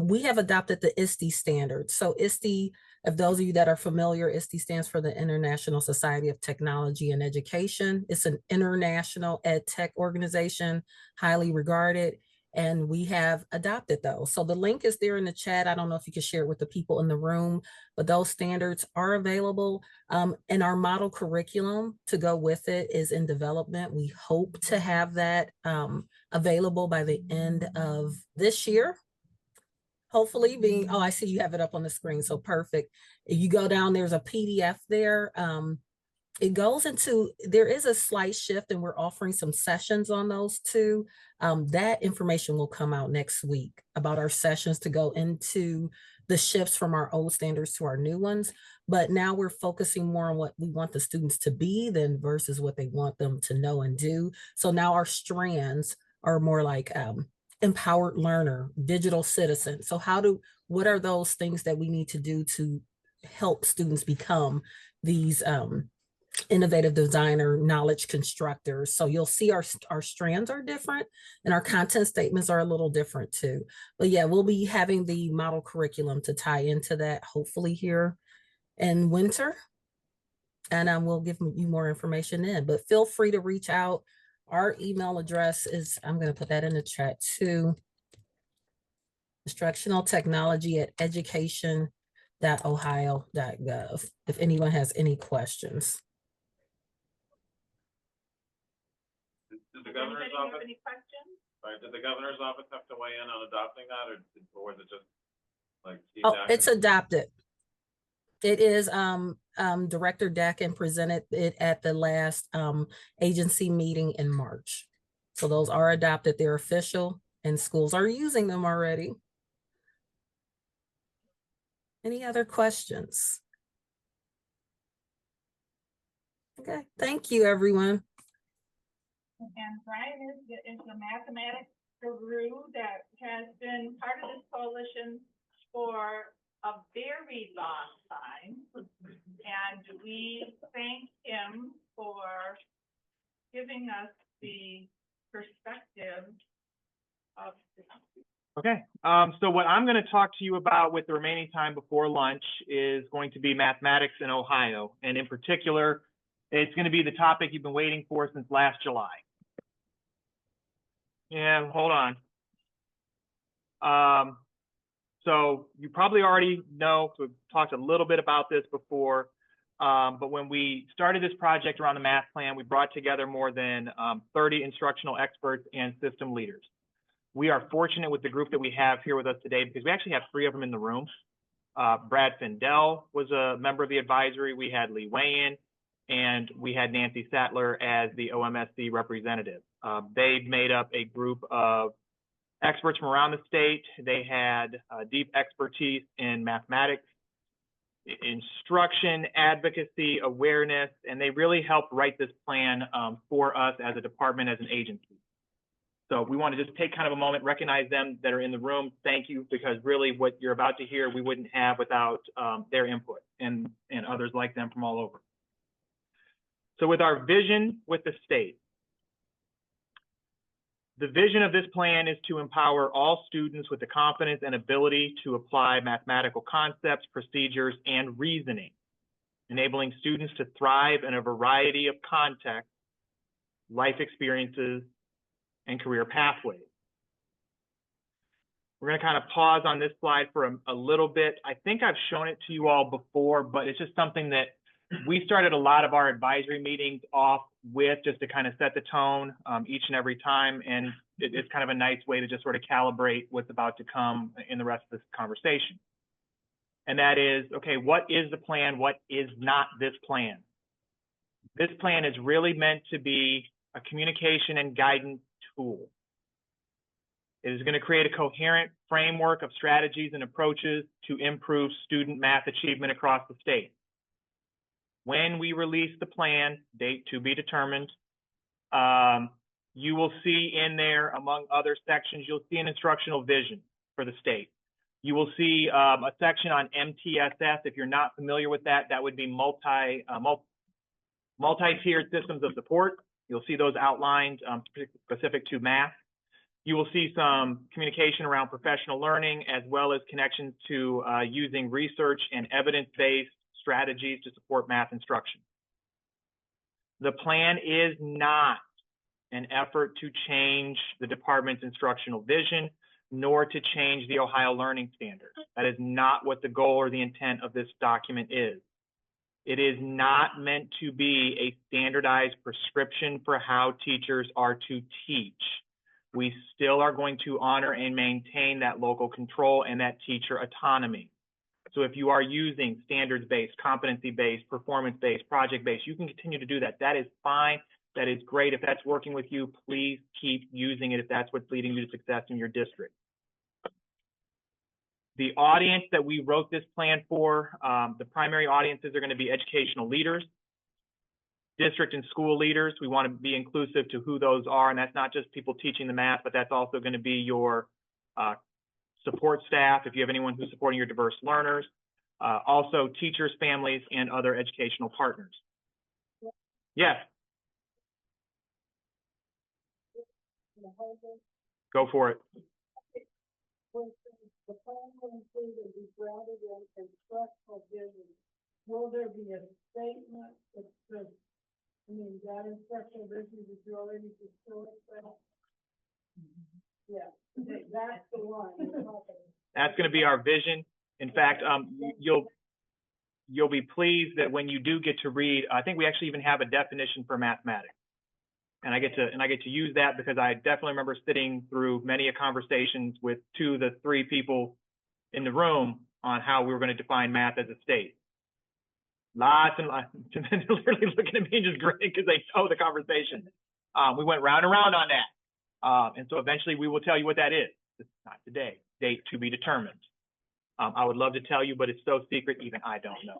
We have adopted the ISTE standards. So ISTE, if those of you that are familiar, ISTE stands for the International Society of Technology and Education. It's an international ed tech organization, highly regarded, and we have adopted those. So the link is there in the chat. I don't know if you can share it with the people in the room, but those standards are available. And our model curriculum to go with it is in development. We hope to have that available by the end of this year. Hopefully being, oh, I see you have it up on the screen, so perfect. If you go down, there's a PDF there. It goes into, there is a slight shift and we're offering some sessions on those too. That information will come out next week about our sessions to go into the shifts from our old standards to our new ones. But now we're focusing more on what we want the students to be than versus what they want them to know and do. So now our strands are more like, empowered learner, digital citizen. So what are those things that we need to do to help students become these innovative designer, knowledge constructors? So you'll see our strands are different and our content statements are a little different too. But yeah, we'll be having the model curriculum to tie into that hopefully here in winter. And we'll give you more information then, but feel free to reach out. Our email address is, I'm going to put that in the chat too. Instructional technology at education.ohio.gov. If anyone has any questions. Did the governor's office, Any questions? right, did the governor's office have to weigh in on adopting that, or was it just like? Oh, it's adopted. It is Director Dakin presented it at the last agency meeting in March. So those are adopted, they're official, and schools are using them already. Any other questions? Okay, thank you, everyone. And Brian is the mathematics guru that has been part of this coalition for a very long time. And we thank him for giving us the perspective of this. Okay, so what I'm going to talk to you about with the remaining time before lunch is going to be mathematics in Ohio. And in particular, it's going to be the topic you've been waiting for since last July. Yeah, hold on. So you probably already know, we've talked a little bit about this before, but when we started this project around the math plan, we brought together more than 30 instructional experts and system leaders. We are fortunate with the group that we have here with us today because we actually have 3 of them in the room. Brad Findell was a member of the advisory. We had Lee Wayan, and we had Nancy Sattler as the OMSC representative. They made up a group of experts from around the state. They had deep expertise in mathematics, instruction, advocacy, awareness, and they really helped write this plan for us as a department, as an agency. So we want to just take kind of a moment, recognize them that are in the room. Thank you, because really what you're about to hear, we wouldn't have without their input and others like them from all over. So with our vision with the state, the vision of this plan is to empower all students with the confidence and ability to apply mathematical concepts, procedures, and reasoning, enabling students to thrive in a variety of contexts, life experiences, and career pathways. We're going to kind of pause on this slide for a little bit. I think I've shown it to you all before, but it's just something that we started a lot of our advisory meetings off with just to kind of set the tone each and every time. And it's kind of a nice way to just sort of calibrate what's about to come in the rest of this conversation. And that is, okay, what is the plan? What is not this plan? This plan is really meant to be a communication and guidance tool. It is going to create a coherent framework of strategies and approaches to improve student math achievement across the state. When we release the plan, date to be determined, you will see in there, among other sections, you'll see an instructional vision for the state. You will see a section on MTSS. If you're not familiar with that, that would be multi-tiered systems of support. You'll see those outlined specific to math. You will see some communication around professional learning, as well as connections to using research and evidence-based strategies to support math instruction. The plan is not an effort to change the department's instructional vision, nor to change the Ohio Learning Standards. That is not what the goal or the intent of this document is. It is not meant to be a standardized prescription for how teachers are to teach. We still are going to honor and maintain that local control and that teacher autonomy. So if you are using standards-based, competency-based, performance-based, project-based, you can continue to do that. That is fine. That is great. If that's working with you, please keep using it if that's what's leading you to success in your district. The audience that we wrote this plan for, the primary audiences are going to be educational leaders, district and school leaders. We want to be inclusive to who those are, and that's not just people teaching the math, but that's also going to be your support staff, if you have anyone who's supporting your diverse learners, also teachers, families, and other educational partners. Yes. Go for it. The plan will include a grounded in instructional vision. Will there be a statement that says, that instructional vision that you already destroyed? Yeah, that's the one. That's going to be our vision. In fact, you'll be pleased that when you do get to read, I think we actually even have a definition for mathematics. And I get to use that because I definitely remember sitting through many a conversations with 2 of the 3 people in the room on how we were going to define math as a state. Lots and lots, literally looking at me and just grinning because they know the conversation. We went round and round on that. And so eventually we will tell you what that is. It's not today, date to be determined. I would love to tell you, but it's so secret, even I don't know.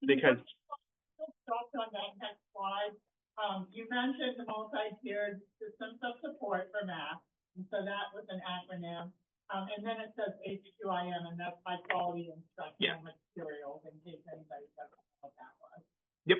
Because on that next slide, you mentioned the multi-tiered systems of support for math, and so that was an acronym. And then it says HQIM, and that's high quality instructional materials, in case anybody doesn't know what that was. Yep.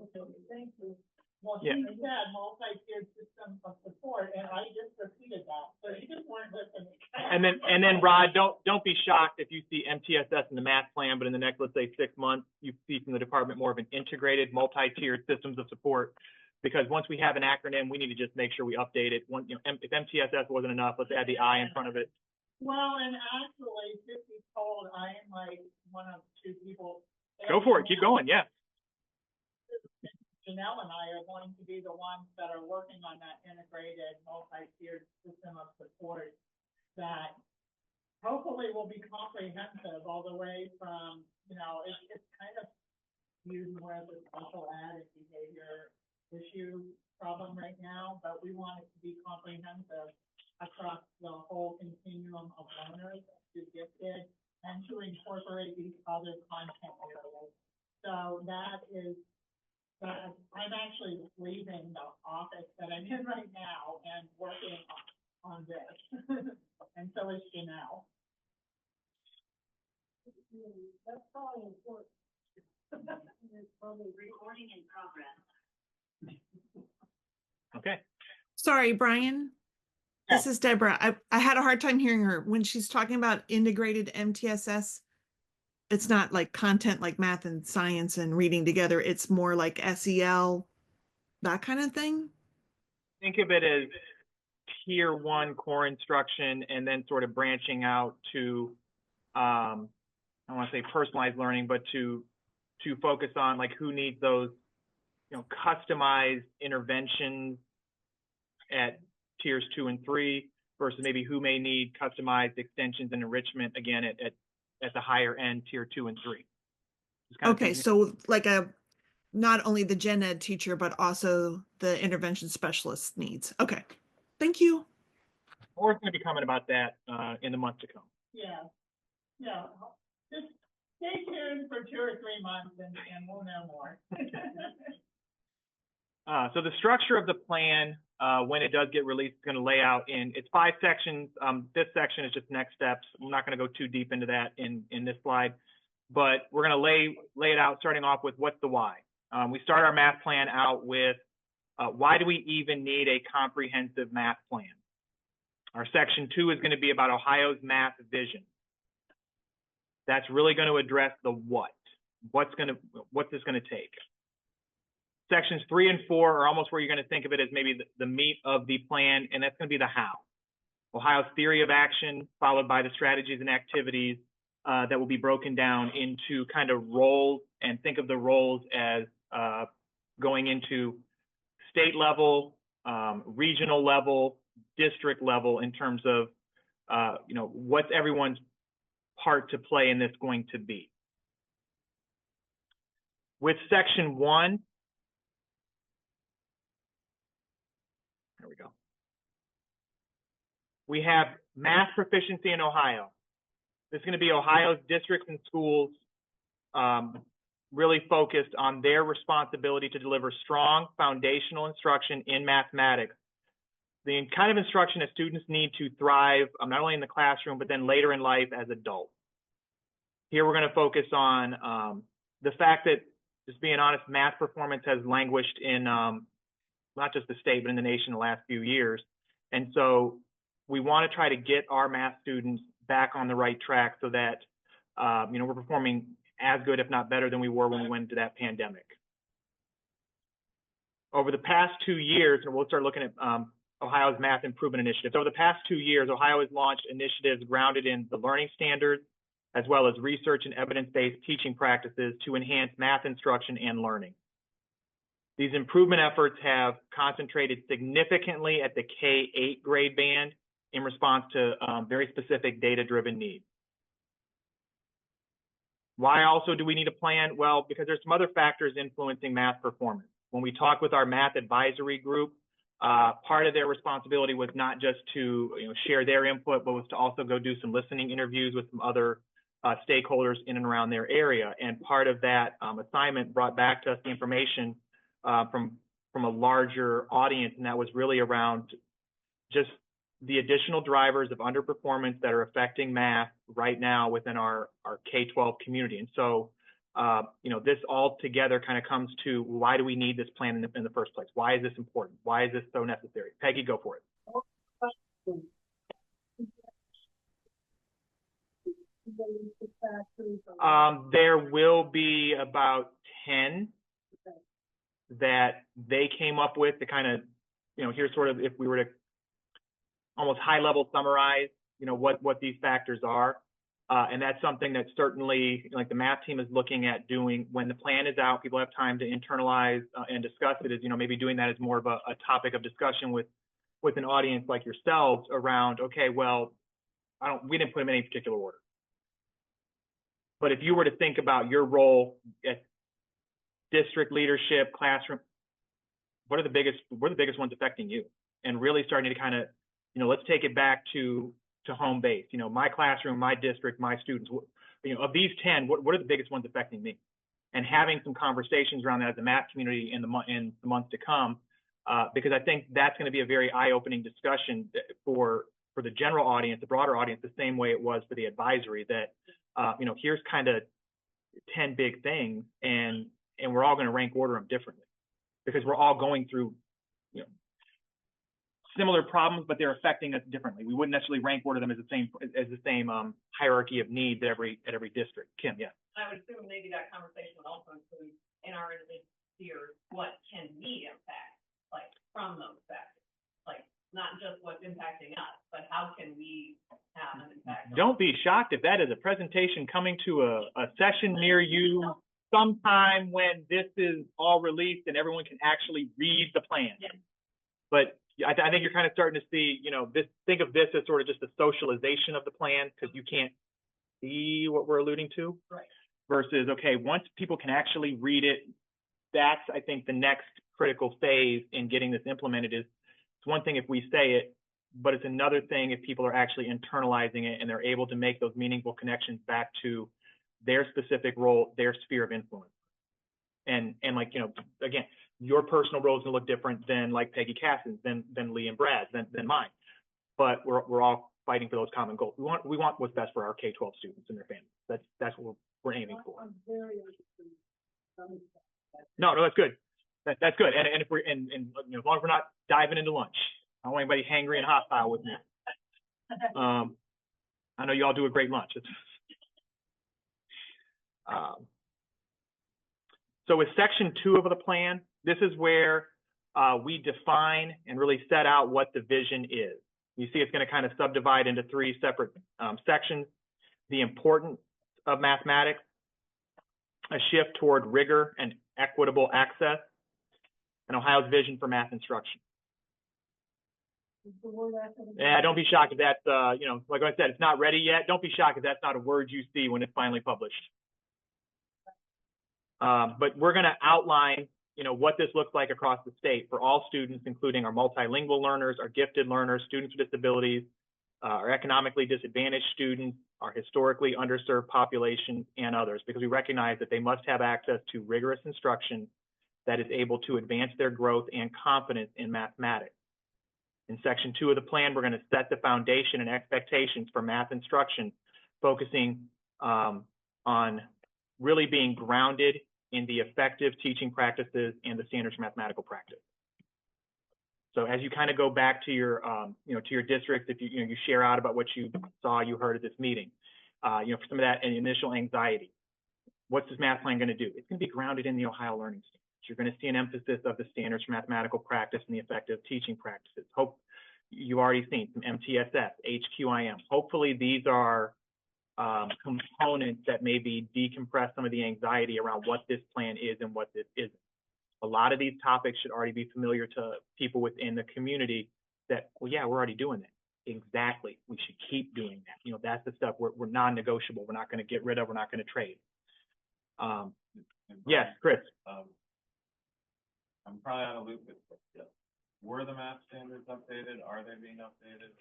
Okay, thank you. Well, he said multi-tiered systems of support, and I just repeated that, so you just weren't listening. And then Rod, don't be shocked if you see MTSS in the math plan, but in the next, let's say 6 months, you see from the department more of an integrated multi-tiered systems of support. Because once we have an acronym, we need to just make sure we update it. If MTSS wasn't enough, let's add the I in front of it. Well, and actually, truth be told, I am like one of 2 people. Go for it. Keep going. Yeah. Janelle and I are going to be the ones that are working on that integrated multi-tiered system of support that hopefully will be comprehensive all the way from, it's kind of viewed more as a special ed and behavior issue problem right now, but we want it to be comprehensive across the whole continuum of learners to gifted and to incorporate these other content areas. So I'm actually leaving the office that I'm in right now and working on this. And so is Janelle. That's probably important. It's probably recording in progress. Okay. Sorry, Brian. This is Deborah. I had a hard time hearing her when she's talking about integrated MTSS. It's not like content like math and science and reading together. It's more like SEL, that kind of thing. Think of it as tier 1 core instruction and then sort of branching out to, I don't want to say personalized learning, but to focus on like who needs those, customized interventions at tiers 2 and 3 versus maybe who may need customized extensions and enrichment again at the higher end, tier 2 and 3. Okay, so like not only the gen ed teacher, but also the intervention specialist needs. Okay, thank you. More is going to be coming about that in the months to come. Yeah, just stay tuned for 2 or 3 months and we'll know more. So the structure of the plan, when it does get released, is going to lay out it's 5 sections. This section is just next steps. I'm not going to go too deep into that in this slide, but we're going to lay it out, starting off with what's the why. We start our math plan out with why do we even need a comprehensive math plan? Our section 2 is going to be about Ohio's math vision. That's really going to address the what. What's this going to take? Sections 3 and 4 are almost where you're going to think of it as maybe the meat of the plan, and that's going to be the how. Ohio's theory of action, followed by the strategies and activities that will be broken down into kind of roles, and think of the roles as going into state level, regional level, district level in terms of, what's everyone's part to play in this going to be. With section 1, there we go. We have math proficiency in Ohio. This is going to be Ohio's districts and schools really focused on their responsibility to deliver strong foundational instruction in mathematics. The kind of instruction that students need to thrive, not only in the classroom, but then later in life as adults. Here we're going to focus on the fact that, just being honest, math performance has languished in not just the state, but in the nation the last few years. And so we want to try to get our math students back on the right track so that, we're performing as good, if not better, than we were when we went into that pandemic. Over the past 2 years, and we'll start looking at Ohio's math improvement initiatives. Over the past 2 years, Ohio has launched initiatives grounded in the learning standards, as well as research and evidence-based teaching practices to enhance math instruction and learning. These improvement efforts have concentrated significantly at the K-8 grade band in response to very specific data-driven needs. Why also do we need a plan? Well, because there's some other factors influencing math performance. When we talk with our math advisory group, part of their responsibility was not just to share their input, but was to also go do some listening interviews with some other stakeholders in and around their area. And part of that assignment brought back to us the information from a larger audience, and that was really around just the additional drivers of underperformance that are affecting math right now within our K-12 community. And so, this all together kind of comes to, why do we need this plan in the first place? Why is this important? Why is this so necessary? Peggy, go for it. There will be about 10 that they came up with to kind of, here's sort of, if we were to almost high level summarize, what these factors are. And that's something that certainly, like, the math team is looking at doing when the plan is out. People have time to internalize and discuss it. Is maybe doing that as more of a topic of discussion with an audience like yourselves around, okay, well, we didn't put them in any particular order. But if you were to think about your role at district leadership, classroom, what are the biggest ones affecting you? And really starting to kind of, let's take it back to home base. My classroom, my district, my students. Of these 10, what are the biggest ones affecting me? And having some conversations around that as a math community in the months to come, because I think that's going to be a very eye-opening discussion for the general audience, the broader audience, the same way it was for the advisory. That here's kind of 10 big things, and we're all going to rank order them differently because we're all going through similar problems, but they're affecting us differently. We wouldn't necessarily rank order them as the same hierarchy of needs at every district. Kim, yeah. I would assume maybe that conversation would also include in our tiers, what can we impact, like, from those factors, like not just what's impacting us, but how can we have an impact? don't be shocked if that is a presentation coming to a session near you sometime when this is all released and everyone can actually read the plan. Yeah. But I think you're kind of starting to see, you know, this, think of this as sort of just a socialization of the plan because you can't see what we're alluding to. Right. Versus, okay, once people can actually read it, that's, I think, the next critical phase in getting this implemented is, it's one thing if we say it, but it's another thing if people are actually internalizing it and they're able to make those meaningful connections back to their specific role, their sphere of influence. And like, you know, again, your personal role is gonna look different than like Peggy Casson's, than Lee and Brad's, than mine. But we're all fighting for those common goals. We want what's best for our K-12 students and their families. That's what we're aiming for. I'm very interested. No, that's good. That's good. And if we're and you know, as long as we're not diving into lunch, I don't want anybody hangry and hostile with me. I know you all do a great lunch. So with section 2 of the plan, this is where we define and really set out what the vision is. You see it's going to kind of subdivide into 3 separate sections. The importance of mathematics, a shift toward rigor and equitable access, and Ohio's vision for math instruction. Yeah, don't be shocked if that's, you know, like I said, it's not ready yet. Don't be shocked if that's not a word you see when it's finally published. But we're going to outline, you know, what this looks like across the state for all students, including our multilingual learners, our gifted learners, students with disabilities, our economically disadvantaged students, our historically underserved populations, and others, because we recognize that they must have access to rigorous instruction that is able to advance their growth and confidence in mathematics. In section 2 of the plan, we're going to set the foundation and expectations for math instruction, focusing on really being grounded in the effective teaching practices and the standards for mathematical practice. So as you kind of go back to your, you know, to your districts, if you, you share out about what you saw, you heard at this meeting, you know, for some of that initial anxiety, what's this math plan going to do? It's going to be grounded in the Ohio Learning Standards. You're going to see an emphasis of the standards for mathematical practice and the effective teaching practices. Hope you've already seen some MTSS, HQIM. Hopefully these are components that maybe decompress some of the anxiety around what this plan is and what this isn't. A lot of these topics should already be familiar to people within the community that, well, yeah, we're already doing that. Exactly. We should keep doing that. You know, that's the stuff we're non-negotiable. We're not going to get rid of. We're not going to trade. Yes, Chris. I'm probably out of loop with this. Yeah. Were the math standards updated? Are they being updated?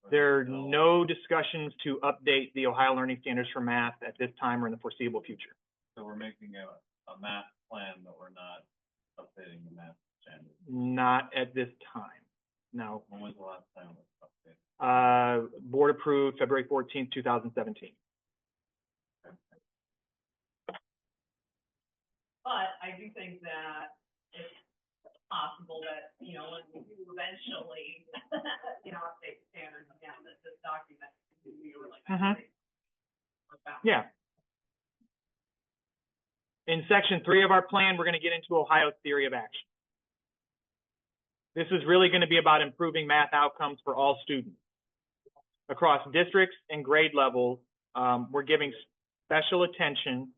There are no discussions to update the Ohio Learning Standards for math at this time or in the foreseeable future. So we're making a math plan, but we're not updating the math standards. Not at this time. No. When was the last time it was updated? Board approved February 14th, 2017. But I do think that it's possible that, you know, when we do eventually, you know, update standards again, that this document can be really. Yeah. In section 3 of our plan, we're going to get into Ohio's theory of action. This is really going to be about improving math outcomes for all students. Across districts and grade levels, we're giving special attention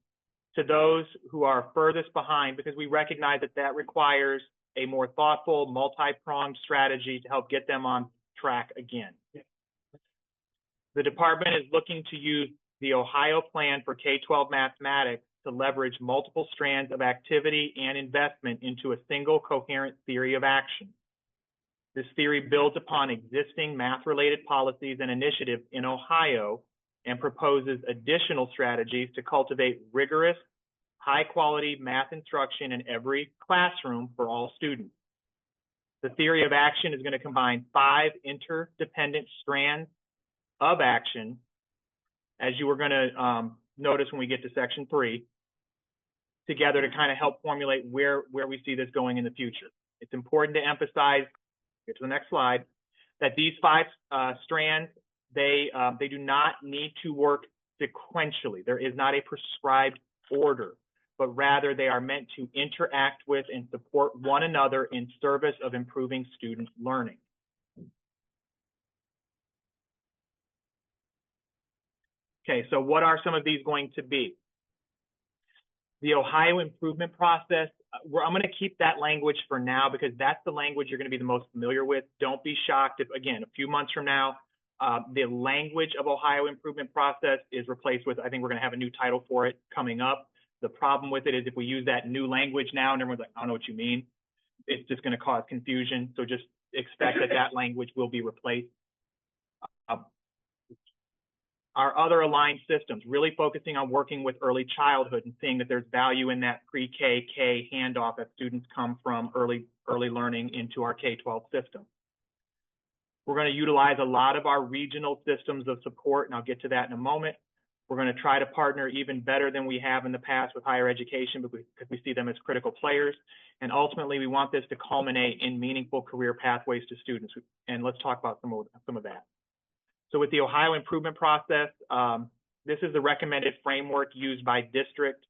to those who are furthest behind because we recognize that that requires a more thoughtful, multi-pronged strategy to help get them on track again. The department is looking to use the Ohio Plan for K-12 Mathematics to leverage multiple strands of activity and investment into a single coherent theory of action. This theory builds upon existing math-related policies and initiatives in Ohio and proposes additional strategies to cultivate rigorous, high-quality math instruction in every classroom for all students. The theory of action is going to combine 5 interdependent strands of action, as you were going to notice when we get to section 3, together to kind of help formulate where we see this going in the future. It's important to emphasize, get to the next slide, that these 5 strands, they do not need to work sequentially. There is not a prescribed order, but rather they are meant to interact with and support one another in service of improving student learning. Okay, so what are some of these going to be? The Ohio improvement process, I'm going to keep that language for now because that's the language you're going to be the most familiar with. Don't be shocked if, again, a few months from now, the language of Ohio improvement process is replaced with, I think we're going to have a new title for it coming up. The problem with it is if we use that new language now and everyone's like, I don't know what you mean, it's just going to cause confusion. So just expect that that language will be replaced. Our other aligned systems, really focusing on working with early childhood and seeing that there's value in that pre-K, K handoff as students come from early learning into our K-12 system. We're going to utilize a lot of our regional systems of support, and I'll get to that in a moment. We're going to try to partner even better than we have in the past with higher education because we see them as critical players. And ultimately, we want this to culminate in meaningful career pathways to students. And let's talk about some of that. So with the Ohio improvement process, this is the recommended framework used by district,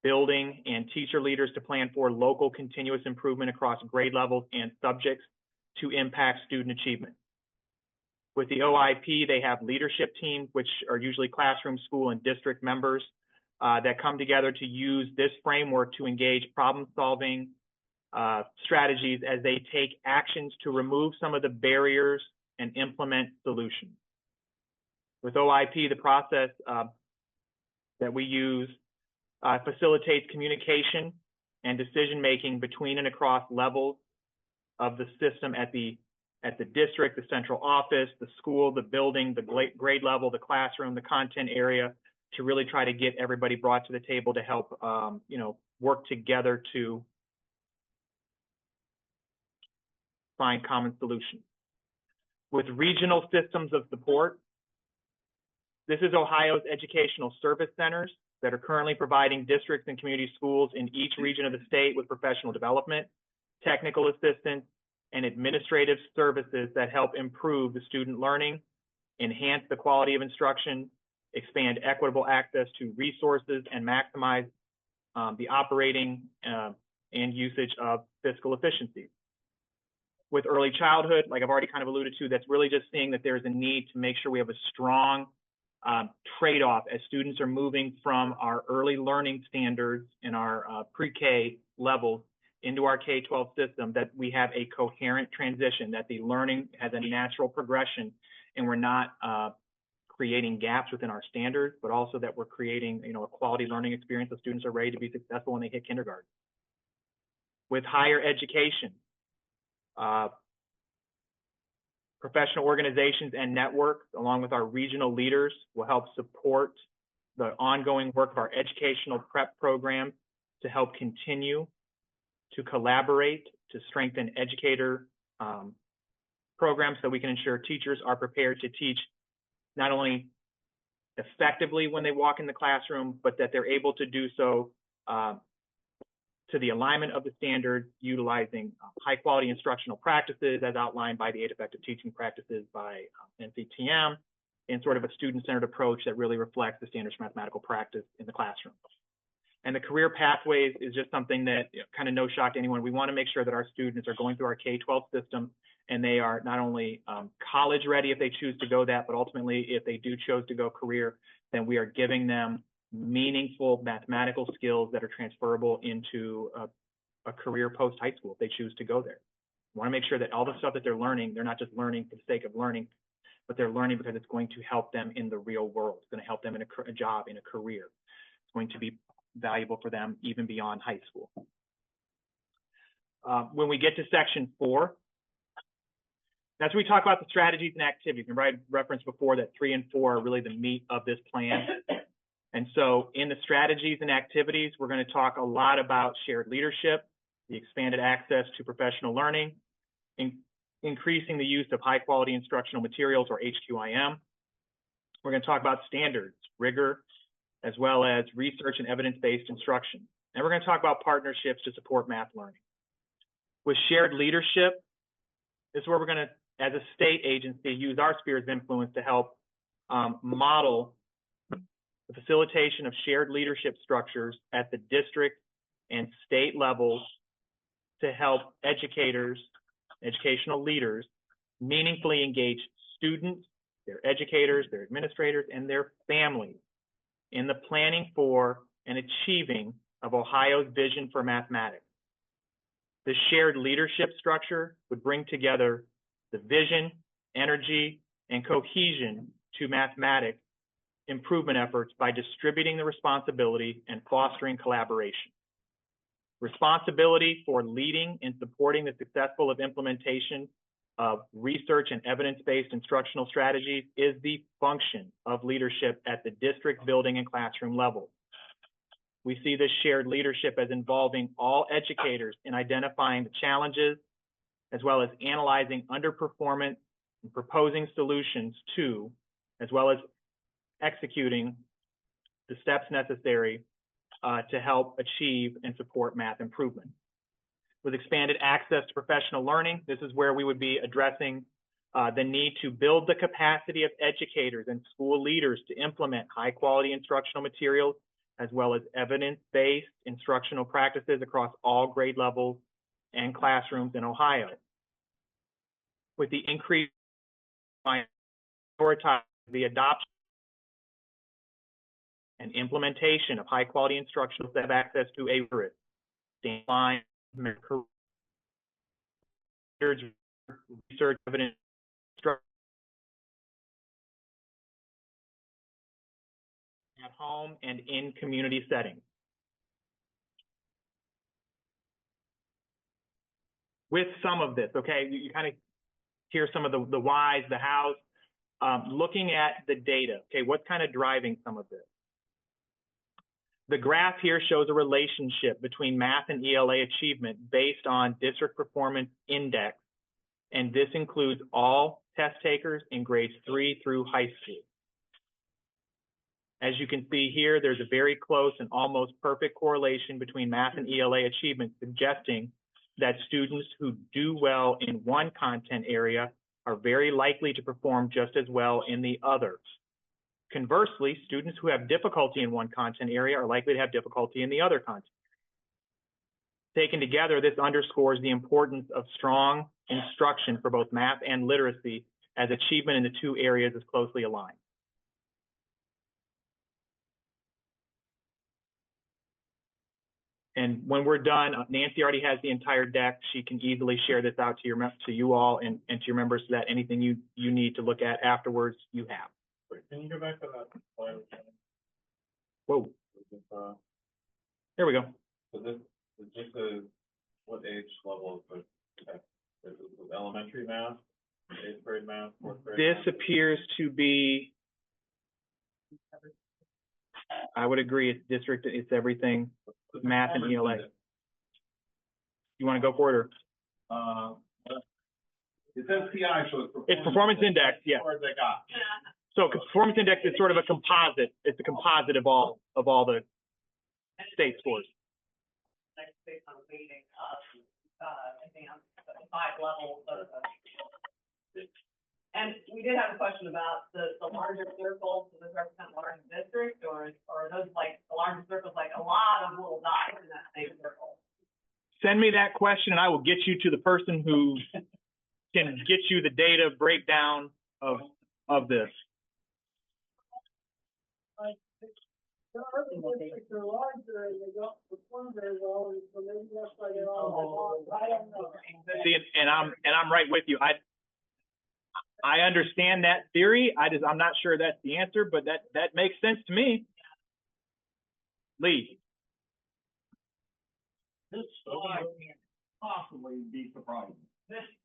building, and teacher leaders to plan for local continuous improvement across grade levels and subjects to impact student achievement. With the OIP, they have leadership teams, which are usually classroom, school, and district members that come together to use this framework to engage problem-solving strategies as they take actions to remove some of the barriers and implement solutions. With OIP, the process that we use facilitates communication and decision-making between and across levels of the system at the district, the central office, the school, the building, the grade level, the classroom, the content area, to really try to get everybody brought to the table to help, work together to find common solutions. With regional systems of support, this is Ohio's educational service centers that are currently providing districts and community schools in each region of the state with professional development, technical assistance, and administrative services that help improve the student learning, enhance the quality of instruction, expand equitable access to resources, and maximize the operating and usage of fiscal efficiencies. With early childhood, like I've already kind of alluded to, that's really just seeing that there's a need to make sure we have a strong trade-off as students are moving from our early learning standards in our pre-K levels into our K-12 system, that we have a coherent transition, that the learning has a natural progression, and we're not creating gaps within our standards, but also that we're creating, a quality learning experience so students are ready to be successful when they hit kindergarten. With higher education, professional organizations and networks, along with our regional leaders, will help support the ongoing work of our educational prep program to help continue to collaborate, to strengthen educator programs so we can ensure teachers are prepared to teach not only effectively when they walk in the classroom, but that they're able to do so to the alignment of the standards, utilizing high quality instructional practices as outlined by the 8 Effective Teaching Practices by NCTM, and sort of a student-centered approach that really reflects the standards for mathematical practice in the classroom. And the career pathways is just something that, kind of no shock to anyone. We want to make sure that our students are going through our K-12 system and they are not only college ready if they choose to go that, but ultimately if they do choose to go career, then we are giving them meaningful mathematical skills that are transferable into a career post high school if they choose to go there. We want to make sure that all the stuff that they're learning, they're not just learning for the sake of learning, but they're learning because it's going to help them in the real world. It's going to help them in a job, in a career. It's going to be valuable for them even beyond high school. When we get to section 4, that's where we talk about the strategies and activities. And I referenced before that 3 and 4 are really the meat of this plan. And so in the strategies and activities, we're going to talk a lot about shared leadership, the expanded access to professional learning, increasing the use of high quality instructional materials, or HQIM. We're going to talk about standards, rigor, as well as research and evidence-based instruction. And we're going to talk about partnerships to support math learning. With shared leadership, this is where we're going to, as a state agency, use our spheres of influence to help model the facilitation of shared leadership structures at the district and state levels to help educators, educational leaders, meaningfully engage students, their educators, their administrators, and their families in the planning for and achieving of Ohio's vision for mathematics. The shared leadership structure would bring together the vision, energy, and cohesion to mathematics improvement efforts by distributing the responsibility and fostering collaboration. Responsibility for leading and supporting the successful implementation of research and evidence-based instructional strategies is the function of leadership at the district, building, and classroom level. We see this shared leadership as involving all educators in identifying the challenges, as well as analyzing underperformance and proposing solutions to, as well as executing the steps necessary to help achieve and support math improvement. With expanded access to professional learning, this is where we would be addressing the need to build the capacity of educators and school leaders to implement high-quality instructional materials, as well as evidence-based instructional practices across all grade levels and classrooms in Ohio. With the increased prioritize the adoption and implementation of high-quality instructional that have access to a standardized research evidence at home and in community settings. With some of this, okay, you kind of hear some of the whys, the hows, looking at the data, okay, what's kind of driving some of this? The graph here shows a relationship between math and ELA achievement based on district performance index, and this includes all test takers in grades 3 through high school. As you can see here, there's a very close and almost perfect correlation between math and ELA achievement, suggesting that students who do well in one content area are very likely to perform just as well in the others. Conversely, students who have difficulty in one content area are likely to have difficulty in the other content. Taken together, this underscores the importance of strong instruction for both math and literacy, as achievement in the two areas is closely aligned. And when we're done, Nancy already has the entire deck. She can easily share this out to you all and to your members, so that anything you need to look at afterwards, you have. Wait, can you go back to that slide? Whoa. There we go. So this is just a, what age level is it? Is it elementary math, 8th grade math, 4th grade This math? appears to be, I would agree, it's district, it's everything, math and ELA. You want to go for it, or? It says PI, so It's performance index, yeah. As far as I got. So performance index is sort of a composite. It's a composite of all the state scores. Next, based on weighting of, advanced, 5 levels of, and we did have a question about the larger circles, does this represent large districts, or are those like, the larger circles, like a lot of little dots in that same circle? Send me that question and I will get you to the person who can get you the data breakdown of this. The other districts are larger and they don't perform very well, so maybe that's why they're all, I don't know. See, and I'm right with you. I understand that theory. I'm not sure that's the answer, but that makes sense to me. Lee. This slide can't possibly be surprising.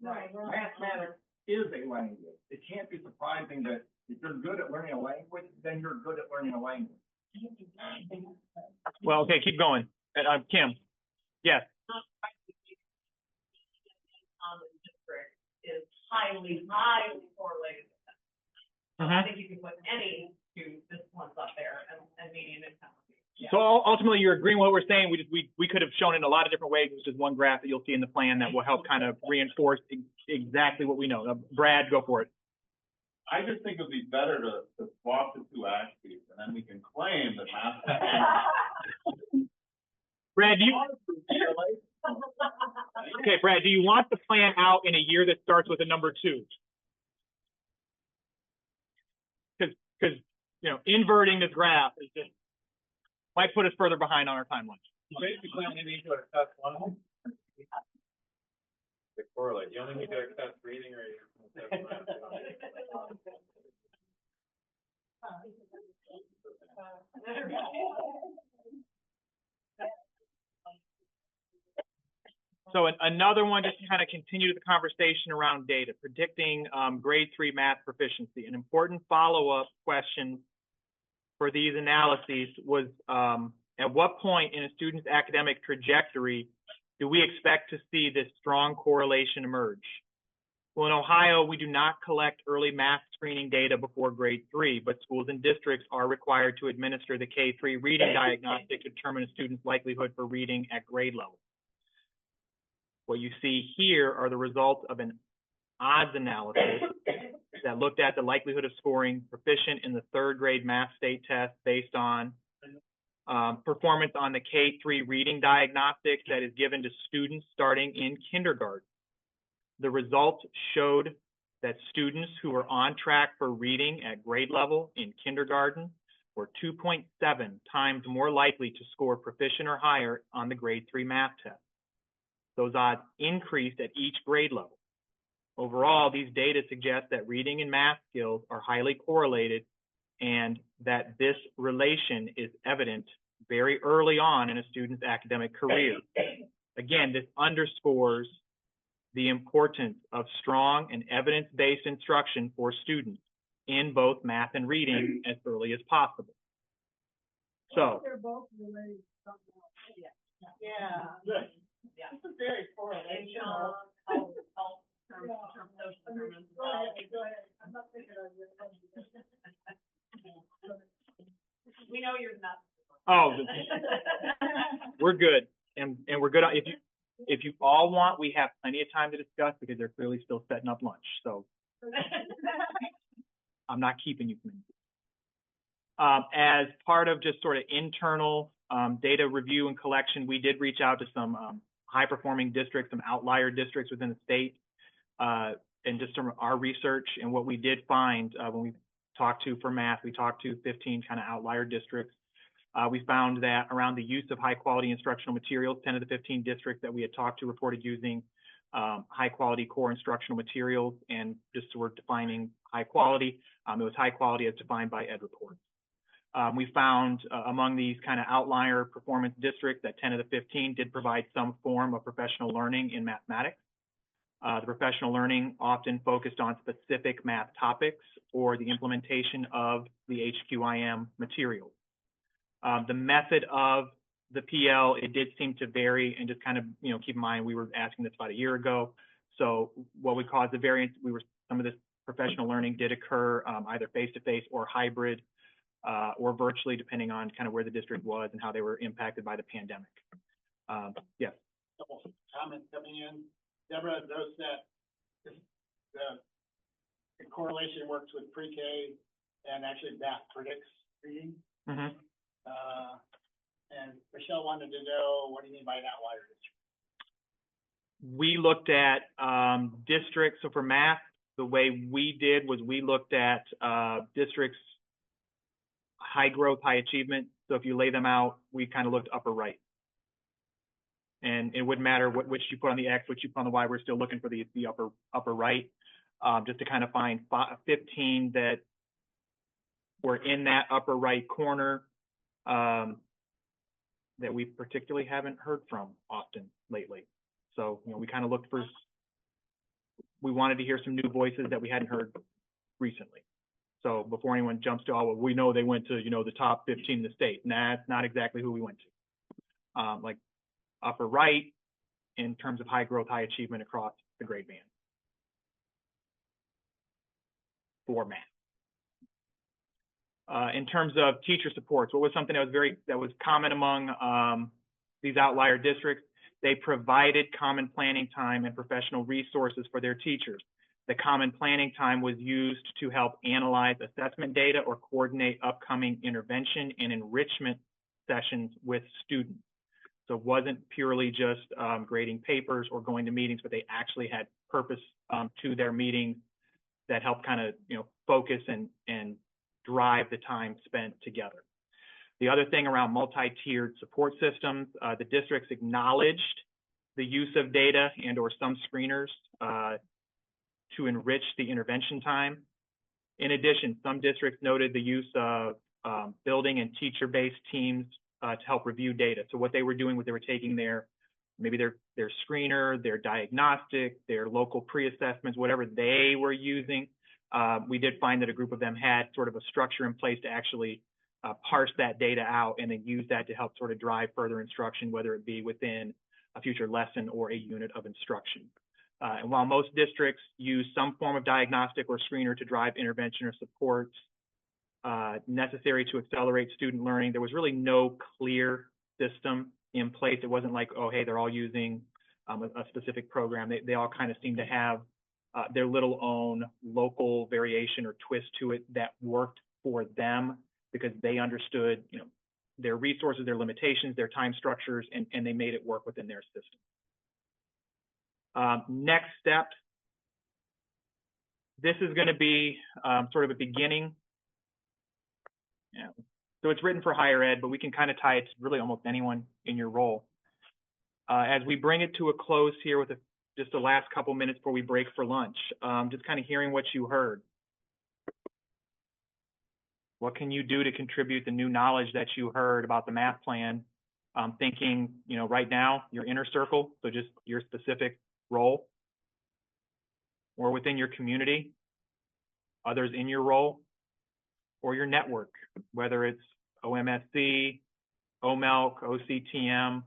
Right. Mathematics is a language. It can't be surprising that if you're good at learning a language, then you're good at learning a language. Well, okay, keep going. Kim. Yes. District is highly correlated with that. So I think you can put any two disciplines up there and median income. Yeah. So ultimately, you're agreeing with what we're saying. We could have shown it in a lot of different ways. There's just one graph that you'll see in the plan that will help kind of reinforce exactly what we know. Brad, go for it. I just think it'd be better to swap the two axes, and then we can claim that math. Brad, okay, Brad, do you want the plan out in a year that starts with a number 2? because, you know, inverting this graph is just, might put us further behind on our timeline. Basically, only need to assess one of them. They correlate. You only need to assess reading or you can assess math. So another one, just to kind of continue the conversation around data, predicting grade 3 math proficiency. An important follow-up question for these analyses was, at what point in a student's academic trajectory do we expect to see this strong correlation emerge? Well, in Ohio, we do not collect early math screening data before grade 3, but schools and districts are required to administer the K-3 reading diagnostic to determine a student's likelihood for reading at grade level. What you see here are the results of an odds analysis that looked at the likelihood of scoring proficient in the 3rd grade math state test based on performance on the K-3 reading diagnostic that is given to students starting in kindergarten. The results showed that students who were on track for reading at grade level in kindergarten were 2.7 times more likely to score proficient or higher on the grade 3 math test. Those odds increased at each grade level. Overall, these data suggest that reading and math skills are highly correlated and that this relation is evident very early on in a student's academic career. Again, this underscores the importance of strong and evidence-based instruction for students in both math and reading as early as possible. So, They're both related to something else. Yeah. Yeah. This is very correlational. Go ahead. I'm not thinking of your We know you're not. oh, we're good. And we're good. If you all want, we have plenty of time to discuss because they're clearly still setting up lunch. So I'm not keeping you from it. As part of just sort of internal data review and collection, we did reach out to some high-performing districts, some outlier districts within the state, and just from our research and what we did find when we talked to for math, we talked to 15 kind of outlier districts. We found that around the use of high-quality instructional materials, 10 of the 15 districts that we had talked to reported using high-quality core instructional materials, and just so we're defining high quality, it was high quality as defined by Ed reports. We found among these kind of outlier performance districts that 10 of the 15 did provide some form of professional learning in mathematics. The professional learning often focused on specific math topics or the implementation of the HQIM materials. The method of the PL, it did seem to vary, and just kind of, keep in mind, we were asking this about a year ago. So what would cause the variance, some of this professional learning did occur either face-to-face or hybrid or virtually, depending on kind of where the district was and how they were impacted by the pandemic. Yes. Couple of comments coming in. Deborah notes that the correlation works with pre-K and actually math predicts reading. Mm-hmm. And Michelle wanted to know, what do you mean by an outlier district? We looked at districts. So for math, the way we did was we looked at districts, high growth, high achievement. So if you lay them out, we kind of looked upper right. And it wouldn't matter which you put on the X, which you put on the Y, we're still looking for the upper right, just to kind of find 15 that were in that upper right corner that we particularly haven't heard from often lately. So, we kind of looked for, we wanted to hear some new voices that we hadn't heard recently. So before anyone jumps to, oh, well, we know they went to, the top 15 in the state. Nah, that's not exactly who we went to. Like upper right in terms of high growth, high achievement across the grade band for math. In terms of teacher supports, what was something that was common among these outlier districts? They provided common planning time and professional resources for their teachers. The common planning time was used to help analyze assessment data or coordinate upcoming intervention and enrichment sessions with students. So it wasn't purely just grading papers or going to meetings, but they actually had purpose to their meetings that helped kind of, focus and drive the time spent together. The other thing around multi-tiered support systems, the districts acknowledged the use of data and or some screeners to enrich the intervention time. In addition, some districts noted the use of building and teacher-based teams to help review data. So what they were doing was they were taking maybe their screener, their diagnostic, their local pre-assessments, whatever they were using. We did find that a group of them had sort of a structure in place to actually parse that data out and then use that to help sort of drive further instruction, whether it be within a future lesson or a unit of instruction. And while most districts use some form of diagnostic or screener to drive intervention or support necessary to accelerate student learning, there was really no clear system in place. It wasn't like, oh, hey, they're all using a specific program. They all kind of seem to have their little own local variation or twist to it that worked for them because they understood, their resources, their limitations, their time structures, and they made it work within their system. Next step, this is going to be sort of a beginning. So it's written for higher ed, but we can kind of tie it to really almost anyone in your role. As we bring it to a close here with just the last couple minutes before we break for lunch, just kind of hearing what you heard. What can you do to contribute the new knowledge that you heard about the math plan? Thinking, right now, your inner circle, so just your specific role, or within your community, others in your role, or your network, whether it's OMSC, OMELC, OCTM,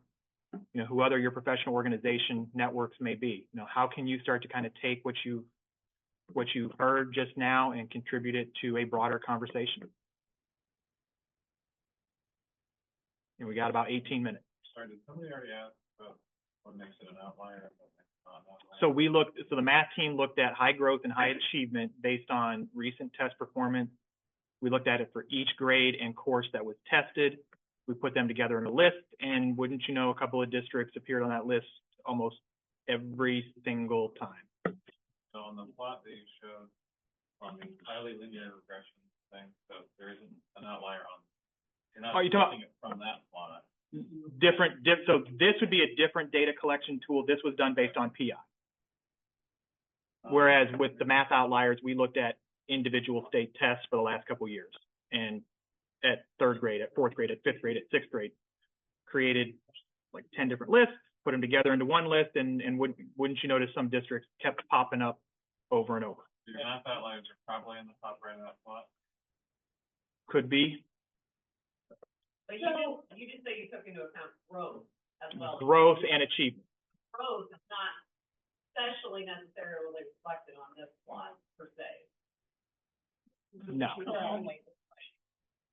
who other your professional organization networks may be. How can you start to kind of take what you heard just now and contribute it to a broader conversation? And we got about 18 minutes. Sorry, did somebody already ask about what makes it an outlier? So the math team looked at high growth and high achievement based on recent test performance. We looked at it for each grade and course that was tested. We put them together in a list, and wouldn't you know, a couple of districts appeared on that list almost every single time. So on the plot that you showed on the highly linear regression thing, so there isn't an outlier on. You're not looking at from that plot. So this would be a different data collection tool. This was done based on PI. Whereas with the math outliers, we looked at individual state tests for the last couple of years, and at third grade, at fourth grade, at fifth grade, at sixth grade, created like 10 different lists, put them together into one list, and wouldn't you notice some districts kept popping up over and over? Your math outliers are probably in the top right of that plot. Could be. But you did say you took into account growth as well. Growth and achievement. Growth is not especially necessarily reflected on this plot per se. No.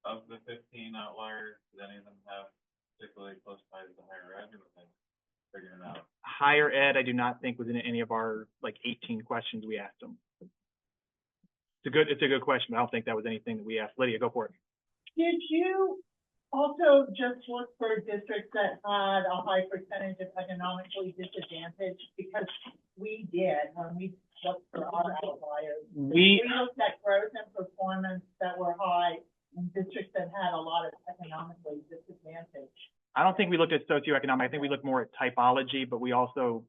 Of the 15 outliers, did any of them have particularly close ties to higher ed, or they figuring it out? Higher ed, I do not think was in any of our 18 questions we asked them. It's a good question, but I don't think that was anything that we asked. Lydia, go for it. Did you also just look for districts that had a high percentage of economically disadvantaged? Because we did when we looked for our outliers. We looked at growth and performance that were high in districts that had a lot of economically disadvantaged. I don't think we looked at socioeconomic. I think we looked more at typology, but we also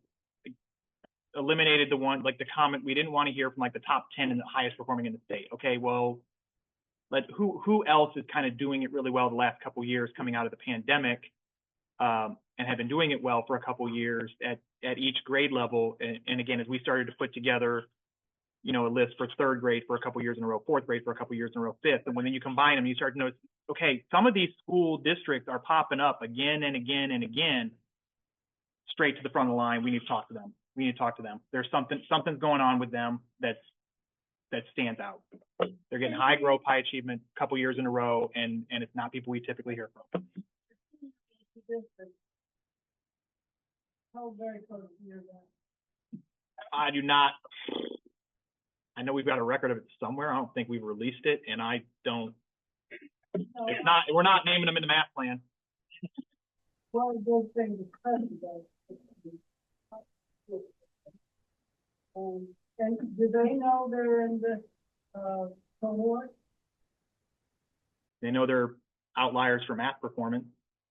eliminated the one, the comment, we didn't want to hear from the top 10 and the highest performing in the state. Okay, well, who else is kind of doing it really well the last couple of years coming out of the pandemic, and have been doing it well for a couple of years at each grade level. And again, as we started to put together, a list for third grade for a couple of years in a row, fourth grade for a couple of years in a row, fifth, and when then you combine them, you start to notice, okay, some of these school districts are popping up again and again and again, straight to the front of the line. We need to talk to them. There's something's going on with them that stands out. They're getting high growth, high achievement, a couple years in a row, and it's not people we typically hear from. How very close to your that? I do not. I know we've got a record of it somewhere. I don't think we've released it, and I don't. It's not. We're not naming them in the math plan. One good thing to president. And do they know they're in this cohort? They know they're outliers for math performance.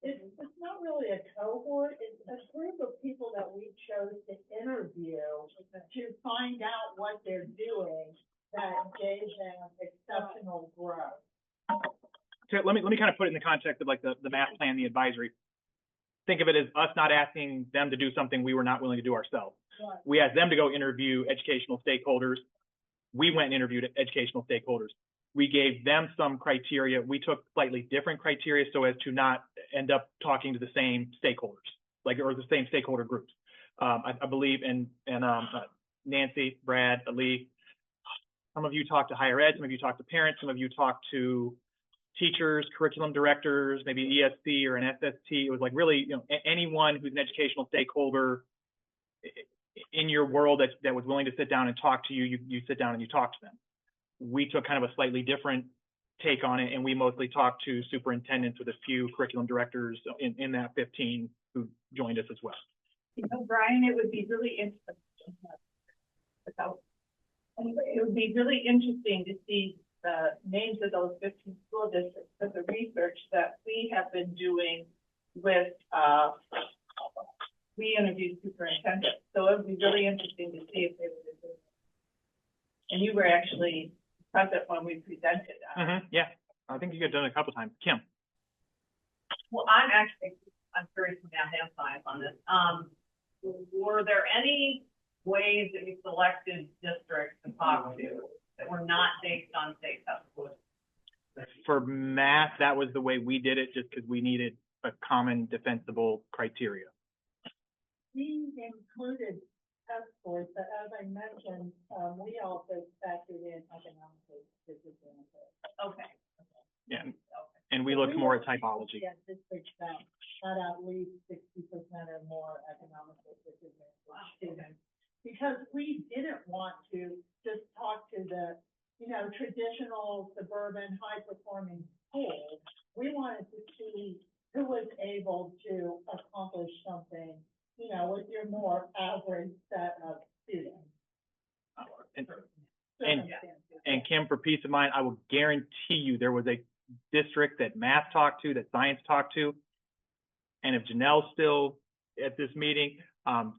It's not really a cohort, it's a group of people that we chose to interview to find out what they're doing that gave them exceptional growth. So let me kind of put it in the context of like the math plan, the advisory. Think of it as us not asking them to do something we were not willing to do ourselves. Right. We asked them to go interview educational stakeholders. We went and interviewed educational stakeholders. We gave them some criteria. We took slightly different criteria so as to not end up talking to the same stakeholders, or the same stakeholder groups. I believe Nancy, Brad, Ali, some of you talk to higher ed, some of you talk to parents, some of you talk to teachers, curriculum directors, maybe ESC or an SST. It was like really, anyone who's an educational stakeholder in your world that was willing to sit down and talk to you, you sit down and you talk to them. We took kind of a slightly different take on it, and we mostly talked to superintendents with a few curriculum directors in that 15 who joined us as well. Brian, it would be really interesting. It would be really interesting to see the names of those 15 school districts, but the research that we have been doing with, we interviewed superintendents, so it would be really interesting to see if they were doing it. And you were actually present when we presented. Yeah, I think you got done a couple times. Kim. Well, I'm curious from math and science on this. Were there any ways that you selected districts to talk to that were not based on state test scores? For math, that was the way we did it, just because we needed a common defensible criteria. We included test scores, but as I mentioned, we also factored in economic disadvantage. Okay. Yeah, and we looked more at typology. Yeah, districts that had at least 60% or more economic disadvantage students. Because we didn't want to just talk to the, traditional suburban high-performing schools. We wanted to see who was able to accomplish something, with your more average set of students. And Kim, for peace of mind, I will guarantee you there was a district that math talked to, that science talked to. And if Janelle's still at this meeting,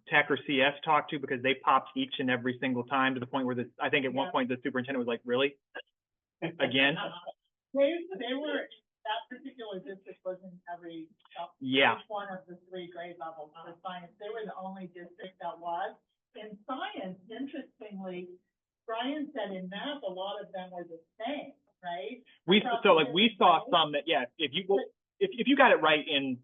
Tech or CS talked to, because they popped each and every single time, to the point where I think at one point the superintendent was like, really? Again? They were, that particular district was in every one of the 3 grade levels for science. They were the only district that was. In science, interestingly, Brian said in math, a lot of them were the same, right? We saw some that, if you got it right in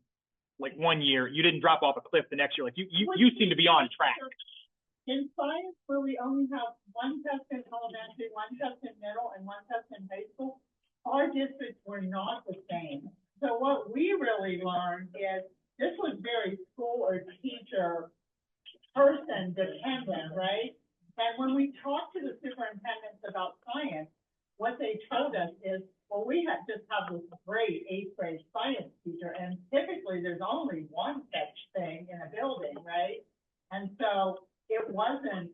like one year, you didn't drop off a cliff the next year. Like you seem to be on track. In science, where we only have 1 test in elementary, 1 test in middle, and 1 test in high school, our districts were not the same. So what we really learned is this was very school or teacher person dependent, right? And when we talked to the superintendents about science, what they told us is, well, we just have this great 8th grade science teacher, and typically there's only one such thing in a building, right? And so it wasn't,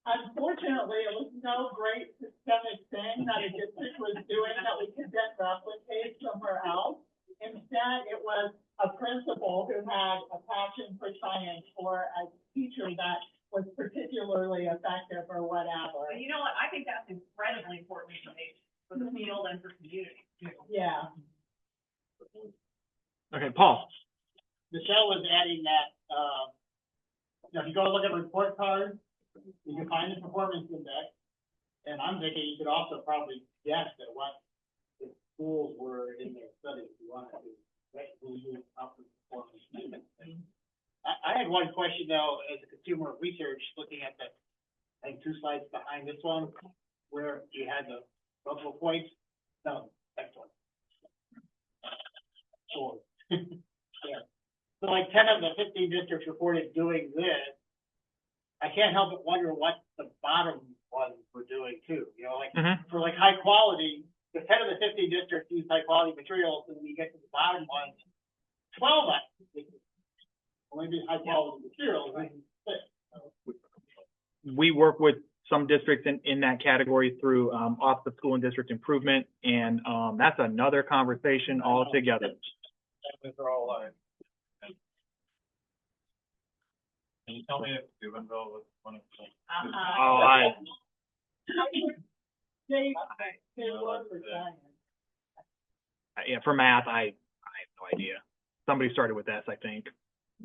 unfortunately, it was no great systemic thing that a district was doing that we could then replicate somewhere else. Instead, it was a principal who had a passion for science, or a teacher that was particularly effective or whatever. But you know what? I think that's incredibly important information for the field and for community too. Yeah. Okay, Paul. Michelle was adding that, if you go look at report cards, you can find the performance index. And I'm thinking you could also probably guess at what the schools were in their study if you wanted to, right? Who you up with performance index. I had one question though, as a consumer research, looking at the, I think 2 slides behind this one, where you had the multiple points. No, next one. 4. Yeah. So like 10 of the 15 districts reported doing this. I can't help but wonder what the bottom ones were doing too. For like high quality, the 10 of the 15 districts use high quality materials, and when you get to the bottom ones, 12 maybe high quality materials. We work with some districts in that category through Office of School and District Improvement, and that's another conversation altogether. Families are all alive. Can you tell me if Steubenville was one of them? Oh, They was for science. yeah, for math, I have no idea. Somebody started with S, I think,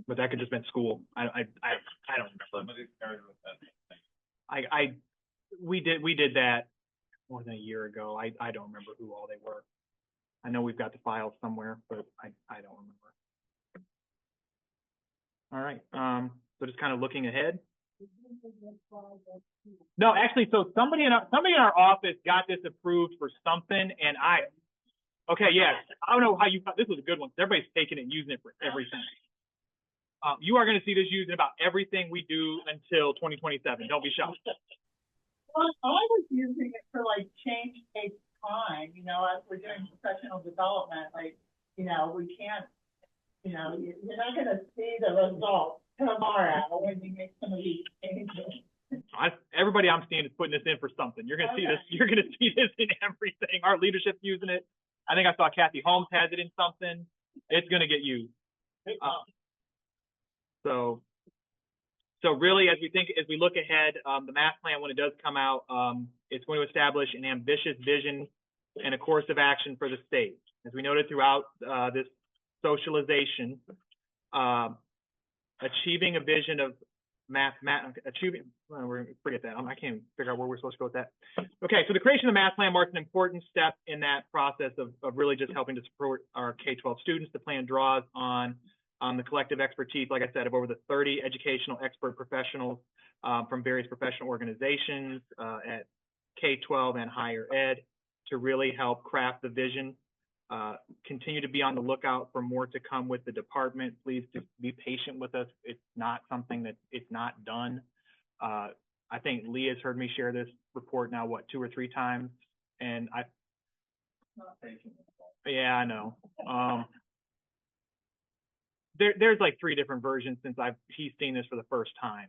but that could just been school. I don't remember. Somebody started with that. We did that more than a year ago. I don't remember who all they were. I know we've got the files somewhere, but I don't remember. All right. So just kind of looking ahead. No, actually, so somebody in our office got this approved for something, and okay, yes. I don't know how you thought this was a good one. Everybody's taking it and using it for everything. You are going to see this used in about everything we do until 2027. Don't be shocked. Well, I was using it for like change takes time, you know, as we're doing professional development, like, you know, we can't, you know, you're not gonna see the results tomorrow when you make some of these changes. Everybody I'm seeing is putting this in for something. You're going to see this. You're going to see this in everything. Our leadership's using it. I think I saw Kathy Holmes has it in something. It's going to get used. So really, as we look ahead, the math plan, when it does come out, it's going to establish an ambitious vision and a course of action for the state. As we noted throughout this socialization, achieving a vision of forget that. I can't figure out where we're supposed to go with that. Okay, so the creation of the math plan marks an important step in that process of really just helping to support our K-12 students. The plan draws on the collective expertise, like I said, of over the 30 educational expert professionals from various professional organizations at K-12 and higher ed to really help craft the vision. Continue to be on the lookout for more to come with the department. Please just be patient with us. It's not something that it's not done. I think Lee has heard me share this report now, 2 or 3 times, and yeah, I know. There's like 3 different versions since he's seen this for the first time.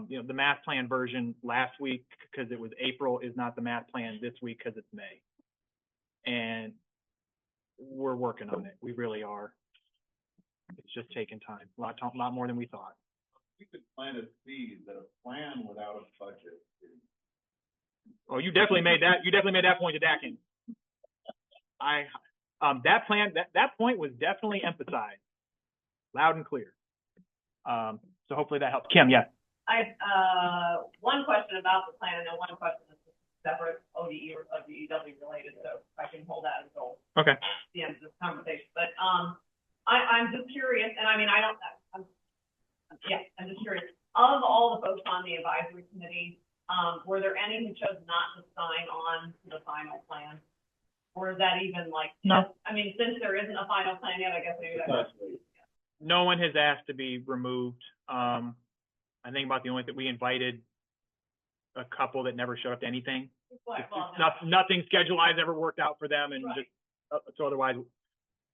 You know, the math plan version last week, because it was April, is not the math plan this week because it's May. And we're working on it. We really are. It's just taking time. A lot more than we thought. We could plant a seed that a plan without a budget. Oh, you definitely made that. You definitely made that point to Dakin. That point was definitely emphasized, loud and clear. So hopefully that helps. Kim, yes. I have one question about the plan and then one question that's separate ODE or DEW related, so I can hold that until the end of this conversation. But I'm just curious, and I mean, I'm just curious. Of all the folks on the advisory committee, were there any who chose not to sign on to the final plan? Or is that even like, no? I mean, since there isn't a final plan yet, I guess maybe that's. No one has asked to be removed. I think about the only thing we invited a couple that never showed up to anything. Nothing schedule-wise ever worked out for them, and just so otherwise.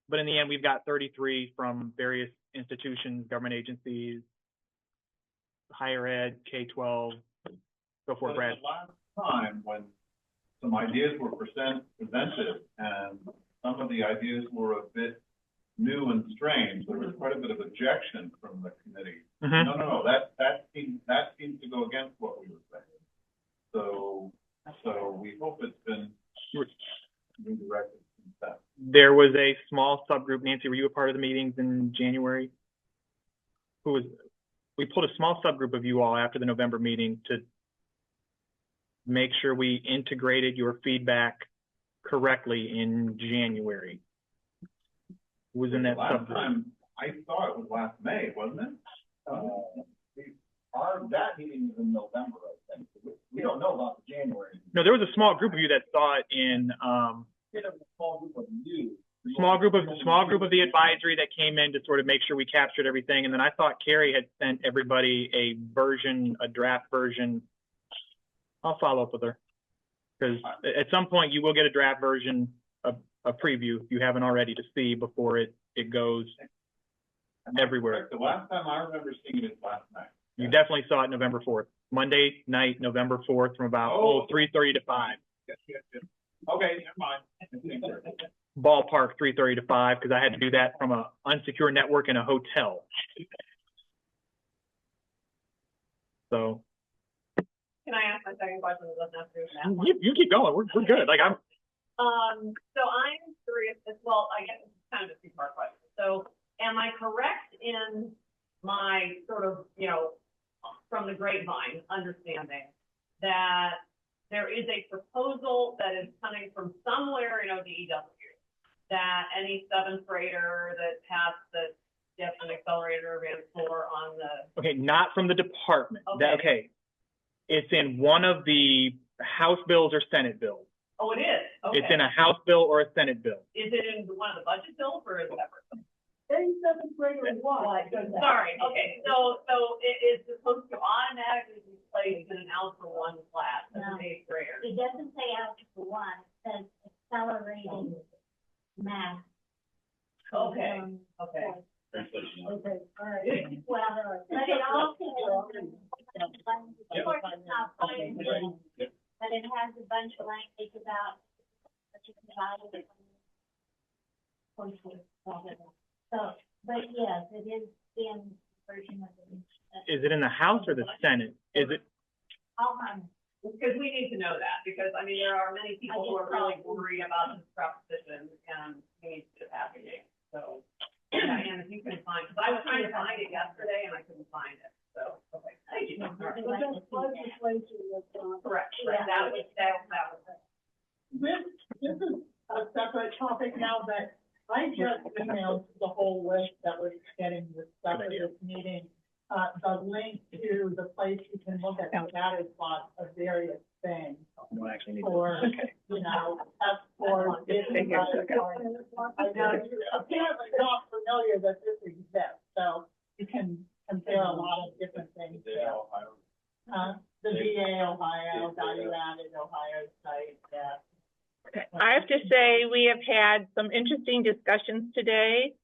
But in the end, we've got 33 from various institutions, government agencies, higher ed, K-12, so forth. Brad. The last time when some ideas were presented and some of the ideas were a bit new and strange, there was quite a bit of objection from the committee. Mm-hmm. No, that seems to go against what we were saying. So we hope it's been redirected since that. There was a small subgroup. Nancy, were you a part of the meetings in January? We pulled a small subgroup of you all after the November meeting to make sure we integrated your feedback correctly in January. Who was in that subgroup? Time, I thought it was last May, wasn't it? That meeting was in November, I think. We don't know about the January. No, there was a small group of you that saw it in Small group of you. Small group of the advisory that came in to sort of make sure we captured everything. And then I thought Carrie had sent everybody a draft version. I'll follow up with her, because at some point you will get a draft version, a preview if you haven't already, to see before it goes everywhere. The last time I remember seeing it last night. You definitely saw it November 4th, Monday night, November 4th, from about 3:30 to 5. Okay, never mind. Ballpark 3:30 to 5, because I had to do that from a unsecure network in a hotel. So Can I ask my second question? It doesn't have to do with that one. you keep going. We're good. Like I'm. So I'm curious as well, I guess it's kind of a two-part question. So am I correct in my sort of, you know, from the grapevine understanding that there is a proposal that is coming from somewhere in ODEW that any seventh grader that passed the gets an accelerator advanced score on the. Okay, not from the department. Okay. Okay. It's in one of the House bills or Senate bills. Oh, it is? Okay. It's in a House bill or a Senate bill. Is it in one of the budget bills or is it separate? Any seventh grader one. Sorry, okay, so it is supposed to automatically be placed in an Alpha One class as an eighth grader. It doesn't say Algebra 1, it says accelerating math. Okay, okay. Okay, all right. Well, but it also, of course, it's not fine, but it has a bunch of language about what you can value. So, but yes, it is in version of the. Is it in the House or the Senate? Is it? Because we need to know that, because, I mean, there are many people who are really worried about this proposition, and we need to advocate, so. Yeah, and if you can find, because I was trying to find it yesterday, and I couldn't find it, so, okay, thank you. All right. Correct, right, that was. This is a separate topic now, but I just emailed the whole list that was getting this stuff for this meeting. The link to the place you can look at status plots of various things. For, you know, for. I know you're apparently not familiar that this exists, so you can compare a lot of different things. The VA Ohio, Value Added Ohio site, yeah. Okay. I have to say, we have had some interesting discussions today.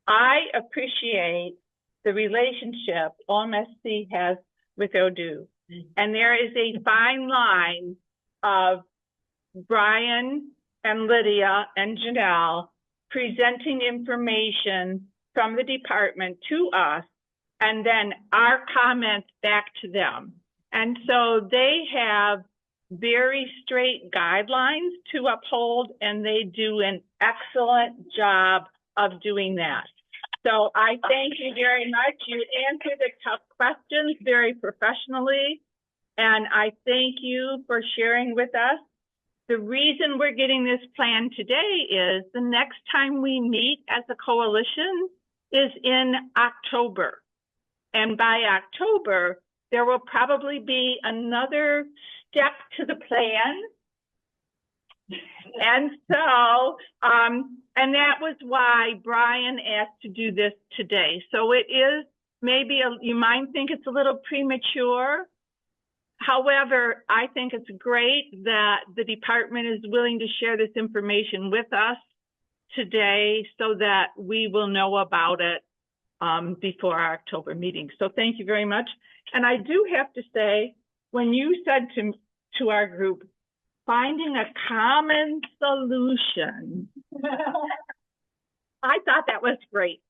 I appreciate the relationship OMSC has with ODU. And there is a fine line of Brian and Lydia and Janelle presenting information from the department to us, and then our comments back to them. And so they have very straight guidelines to uphold, and they do an excellent job of doing that. So I thank you very much. You answered the tough questions very professionally, and I thank you for sharing with us. The reason we're getting this plan today is the next time we meet as a coalition is in October. And by October, there will probably be another step to the plan. And so, and that was why Brian asked to do this today. So it is maybe, you might think it's a little premature. However, I think it's great that the department is willing to share this information with us today so that we will know about it before our October meeting. So thank you very much. And I do have to say, when you said to our group, finding a common solution, I thought that was great.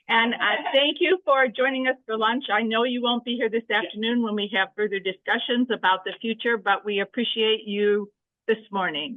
And thank you for joining us for lunch. I know you won't be here this afternoon when we have further discussions about the future, but we appreciate you this morning.